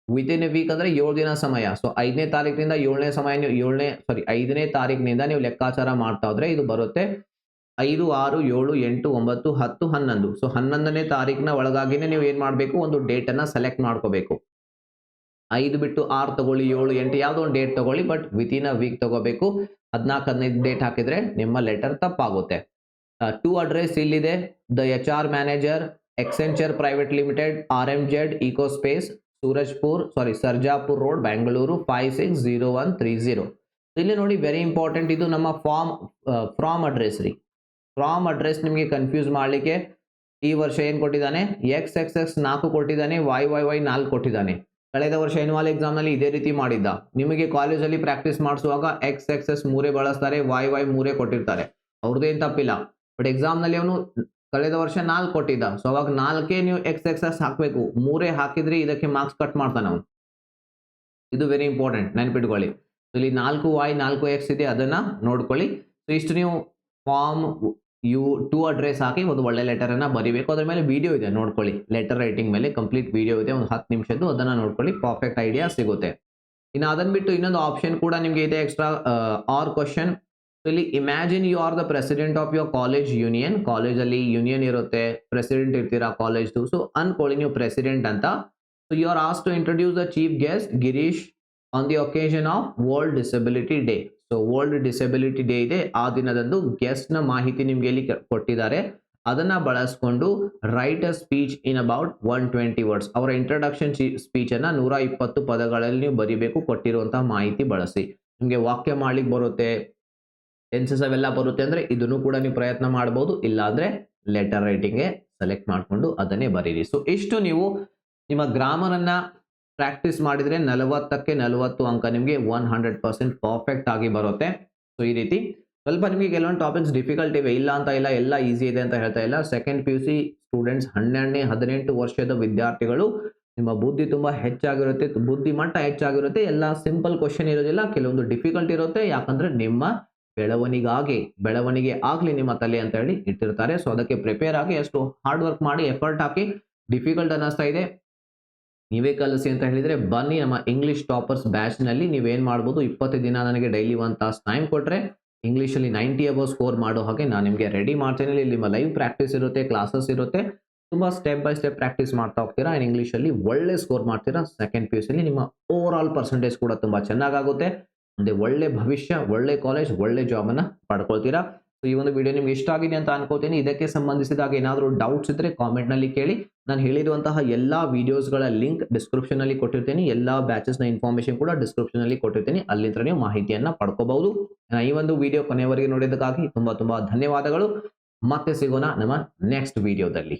ವಿತ್ ಇನ್ ಎ ವೀಕ್ ಅಂದ್ರೆ 7 ದಿನ ಸಮಯ. ಸೊ 5ನೇ ತಾರೀಕಿನಿಂದ 5ನೇ ತಾರೀಕಿನಿಂದ ನೀವು ಲೆಕ್ಕಾಚಾರ ಮಾಡ್ತಾ ಹೋದ್ರೆ ಇದು ಬರುತ್ತೆ 5, 6, 7, 8, 9, 10, 11. ಸೊ 11ನೇ ತಾರೀಕಿನ ಒಳಗಾಗಿನೇ ನೀವು ಏನ್ ಮಾಡಬೇಕು, ಒಂದು ಡೇಟ್ ಅನ್ನ ಸೆಲೆಕ್ಟ್ ಮಾಡ್ಕೋಬೇಕು. 5 ಬಿಟ್ಟು 6 ತಗೊಳ್ಳಿ, 7, 8 ಯಾವ್ದೋ ಒಂದು ಡೇಟ್ ತಗೊಳ್ಳಿ, but within a week ತಗೋಬೇಕು. 14-15 ಡೇಟ್ ಹಾಕಿದ್ರೆ ನಿಮ್ಮ ಲೆಟರ್ ತಪ್ಪಾಗುತ್ತೆ. ಟು ಅಡ್ರೆಸ್ ಇಲ್ಲಿದೆ, the HR manager, Accenture private limited, RMZ Ecospace, Sarjapur road, Bengaluru 560130. ಇಲ್ಲಿ ನೋಡಿ ವೆರಿ ಇಂಪಾರ್ಟೆಂಟ್, ಇದು ನಮ್ಮ ಫ್ರಾಮ್ ಅಡ್ರೆಸ್ ರೀ. ಫ್ರಾಮ್ ಅಡ್ರೆಸ್ ನಿಮಗೆ ಕನ್ಫ್ಯೂಸ್ ಮಾಡಲಿಕ್ಕೆ ಈ ವರ್ಷ ಏನು ಕೊಟ್ಟಿದ್ದಾನೆ, XXX 4 ಕೊಟ್ಟಿದ್ದಾನೆ, YYY 4 ಕೊಟ್ಟಿದ್ದಾನೆ. ಕಳೆದ ವರ್ಷ ಎನ್ಯುವಲ್ ಎಕ್ಸಾಮ್ ನಲ್ಲಿ ಇದೇ ರೀತಿ ಮಾಡಿದ್ದ. ನಿಮಗೆ ಕಾಲೇಜಲ್ಲಿ ಪ್ರಾಕ್ಟೀಸ್ ಮಾಡಿಸುವಾಗ XXX 3 ಬಳಸ್ತಾರೆ, YY 3 ಕೊಟ್ಟಿರ್ತಾರೆ, ಅವ್ರದ್ದೇನು ತಪ್ಪಿಲ್ಲ. ಬಟ್ ಎಕ್ಸಾಮ್ ನಲ್ಲಿ ಅವನು ಕಳೆದ ವರ್ಷ 4 ಕೊಟ್ಟಿದ್ದ. ಸೊ ಅವಾಗ 4ಕ್ಕೆ ನೀವು ಎಕ್ಸ್ ಹಾಕಬೇಕು. 3 ಹಾಕಿದ್ರೆ ಇದಕ್ಕೆ ಮಾರ್ಕ್ಸ್ ಕಟ್ ಮಾಡ್ತಾನೆ ಅವನು. ಇದು ವೆರಿ ಇಂಪಾರ್ಟೆಂಟ್, ನೆನ್ಪಿಟ್ಕೊಳ್ಳಿ. ಇಲ್ಲಿ 4y 4x ಇದೆ, ಅದನ್ನ ನೋಡ್ಕೊಳ್ಳಿ. ಸೊ ಇಷ್ಟು ನೀವು ಫಾರ್ಮ್ ಟು ಅಡ್ರೆಸ್ ಹಾಕಿ ಒಂದು ಒಳ್ಳೆ ಲೆಟರ್ ಅನ್ನ ಬರಿಬೇಕು. ಅದ್ರ ಮೇಲೆ ವಿಡಿಯೋ ಇದೆ, ನೋಡ್ಕೊಳ್ಳಿ. ಲೆಟರ್ ರೈಟಿಂಗ್ ಮೇಲೆ ಕಂಪ್ಲೀಟ್ ವಿಡಿಯೋ ಇದೆ, ಒಂದು 10 ನಿಮಿಷದ್ದು. ಅದನ್ನ ನೋಡ್ಕೊಳ್ಳಿ, ಪರ್ಫೆಕ್ಟ್ ಐಡಿಯಾ ಸಿಗುತ್ತೆ. ಇನ್ನು ಅದನ್ನ ಬಿಟ್ಟು ಇನ್ನೊಂದು ಆಪ್ಷನ್ ಕೂಡ ನಿಮಗೆ ಇದೆ, ಎಕ್ಸ್ಟ್ರಾ ಆರ್ ಕ್ವಶನ್. ಇಲ್ಲಿ imagine you are the president of your college union. ಕಾಲೇಜಲ್ಲಿ ಯೂನಿಯನ್ ಇರುತ್ತೆ, ಪ್ರೆಸಿಡೆಂಟ್ ಇರ್ತೀರಾ ಕಾಲೇಜ್ದು. ಸೊ ಅನ್ಕೊಳ್ಳಿ ನೀವು ಪ್ರೆಸಿಡೆಂಟ್ ಅಂತ. So you are ask to introduce the chief guest Girish on the occasion of world disability day. So world disability day ಇದೆ, ಆ ದಿನದಂದು ಗೆಸ್ಟ್ ನ ಮಾಹಿತಿ ನಿಮ್ಗೆ ಇಲ್ಲಿ ಕೊಟ್ಟಿದ್ದಾರೆ. ಅದನ್ನ ಬಳಸ್ಕೊಂಡು write a speech in about 120 words. ಅವರ ಇಂಟ್ರೊಡಕ್ಷನ್ ಸ್ಪೀಚ್ ಅನ್ನ 120 ಪದಗಳಲ್ಲಿ ನೀವು ಬರಿಬೇಕು, ಕೊಟ್ಟಿರುವಂತಹ ಮಾಹಿತಿ ಬಳಸಿ. ನಿಮ್ಗೆ ವಾಕ್ಯ ಮಾಡ್ಲಿಕ್ಕೆ ಬರುತ್ತೆ, ಟೆನ್ಸಸ್ ಅವೆಲ್ಲ ಬರುತ್ತೆ ಅಂದ್ರೆ ಇದನ್ನು ಕೂಡ ನೀವು ಪ್ರಯತ್ನ ಮಾಡಬಹುದು. ಇಲ್ಲ ಅಂದ್ರೆ ಲೆಟರ್ ರೈಟಿಂಗ್ ಸೆಲೆಕ್ಟ್ ಮಾಡಿಕೊಂಡು ಅದನ್ನೇ ಬರೀರಿ. ಸೊ ಇಷ್ಟು ನೀವು ನಿಮ್ಮ ಗ್ರಾಮರ್ ಅನ್ನ ಪ್ರಾಕ್ಟೀಸ್ ಮಾಡಿದ್ರೆ 40ಕ್ಕೆ 40 ಅಂಕ ನಿಮಗೆ 100% ಪರ್ಫೆಕ್ಟ್ ಆಗಿ ಬರುತ್ತೆ. ಸೊ ಈ ರೀತಿ ಸ್ವಲ್ಪ ನಿಮಗೆ ಕೆಲವೊಂದು ಟಾಪಿಕ್ಸ್ ಡಿಫಿಕಲ್ಟ್ ಇವೆ, ಇಲ್ಲ ಅಂತ ಇಲ್ಲ, ಎಲ್ಲ ಈಸಿ ಇದೆ ಅಂತ ಹೇಳ್ತಾ ಇಲ್ಲ. ಸೆಕೆಂಡ್ PUC ಸ್ಟೂಡೆಂಟ್ಸ್ 12-18 ವರ್ಷದ ವಿದ್ಯಾರ್ಥಿಗಳು, ನಿಮ್ಮ ಬುದ್ಧಿ ತುಂಬಾ ಹೆಚ್ಚಾಗಿರುತ್ತೆ, ಬುದ್ಧಿ ಮಟ್ಟ ಹೆಚ್ಚಾಗಿರುತ್ತೆ. ಎಲ್ಲ ಸಿಂಪಲ್ ಕ್ವಶನ್ ಇರೋದಿಲ್ಲ, ಕೆಲವೊಂದು ಡಿಫಿಕಲ್ಟ್ ಇರುತ್ತೆ. ಯಾಕಂದ್ರೆ ನಿಮ್ಮ ಬೆಳವಣಿಗೆ ಆಗ್ಲಿ ನಿಮ್ಮ ತಲೆ ಅಂತ ಹೇಳಿ ಇಟ್ಟಿರ್ತಾರೆ. ಸೊ ಅದಕ್ಕೆ ಪ್ರಿಪೇರ್ ಆಗಿ ಎಷ್ಟು ಹಾರ್ಡ್ ವರ್ಕ್ ಮಾಡಿ ಎಫರ್ಟ್ ಹಾಕಿ. ಡಿಫಿಕಲ್ಟ್ ಅನ್ನಿಸ್ತಾ ಇದೆ, ನೀವೇ ಕಲಿಸಿ ಅಂತ ಹೇಳಿದ್ರೆ ಬನ್ನಿ ನಮ್ಮ ಇಂಗ್ಲಿಷ್ ಟಾಪರ್ಸ್ ಬ್ಯಾಚ್ ನಲ್ಲಿ. ನೀವೇನ್ ಮಾಡ್ಬೋದು, 20 ದಿನ ನನಗೆ ಡೈಲಿ 1 ತಾಸು ಟೈಮ್ ಕೊಟ್ರೆ ಇಂಗ್ಲಿಷ್ ಅಲ್ಲಿ 90 ಅಬೌವ್ ಸ್ಕೋರ್ ಮಾಡೋ ಹಾಗೆ ನಾನು ನಿಮಗೆ ರೆಡಿ ಮಾಡ್ತೇನೆ. ಇಲ್ಲಿ ನಿಮ್ಮ ಲೈವ್ ಪ್ರಾಕ್ಟೀಸ್ ಇರುತ್ತೆ, ಕ್ಲಾಸಸ್ ಇರುತ್ತೆ, ತುಂಬಾ ಸ್ಟೆಪ್ ಬೈ ಸ್ಟೆಪ್ ಪ್ರಾಕ್ಟೀಸ್ ಮಾಡ್ತಾ ಹೋಗ್ತೀರಾ. ಇಂಗ್ಲಿಷ್ ಅಲ್ಲಿ ಒಳ್ಳೆ ಸ್ಕೋರ್ ಮಾಡ್ತೀರಾ. ಸೆಕೆಂಡ್ PUC ಅಲ್ಲಿ ನಿಮ್ಮ ಓವರ್ ಆಲ್ ಪರ್ಸೆಂಟೇಜ್ ಕೂಡ ತುಂಬಾ ಚೆನ್ನಾಗಾಗುತ್ತೆ. ಮುಂದೆ ಒಳ್ಳೆ ಭವಿಷ್ಯ, ಒಳ್ಳೆ ಕಾಲೇಜ್, ಒಳ್ಳೆ ಜಾಬ್ ಅನ್ನ ಪಡ್ಕೊಳ್ತೀರಾ. ಈ ಒಂದು ವಿಡಿಯೋ ನಿಮ್ಗೆ ಇಷ್ಟ ಆಗಿದೆ ಅಂತ ಅನ್ಕೋತೀನಿ. ಇದಕ್ಕೆ ಸಂಬಂಧಿಸಿದಾಗ ಏನಾದರೂ ಡೌಟ್ಸ್ ಇದ್ರೆ ಕಾಮೆಂಟ್ ನಲ್ಲಿ ಕೇಳಿ. ನಾನು ಹೇಳಿರುವಂತಹ ಎಲ್ಲಾ ವಿಡಿಯೋಸ್ಗಳ ಲಿಂಕ್ ಡಿಸ್ಕ್ರಿಪ್ಷನ್ ಅಲ್ಲಿ ಕೊಟ್ಟಿರ್ತೀನಿ. ಎಲ್ಲಾ ಬ್ಯಾಚಸ್ ನ ಇನ್ಫಾರ್ಮೇಶನ್ ಕೂಡ ಡಿಸ್ಕ್ರಿಪ್ಷನ್ ಅಲ್ಲಿ ಕೊಟ್ಟಿರ್ತೀನಿ, ಅಲ್ಲಿಂದ ನೀವು ಮಾಹಿತಿಯನ್ನ ಪಡ್ಕೋಬಹುದು. ಈ ಒಂದು ವಿಡಿಯೋ ಕೊನೆಯವರೆಗೆ ನೋಡಿದ್ದಕ್ಕಾಗಿ ತುಂಬಾ ಧನ್ಯವಾದಗಳು. ಮತ್ತೆ ಸಿಗೋಣ ನಮ್ಮ ನೆಕ್ಸ್ಟ್ ವಿಡಿಯೋದಲ್ಲಿ.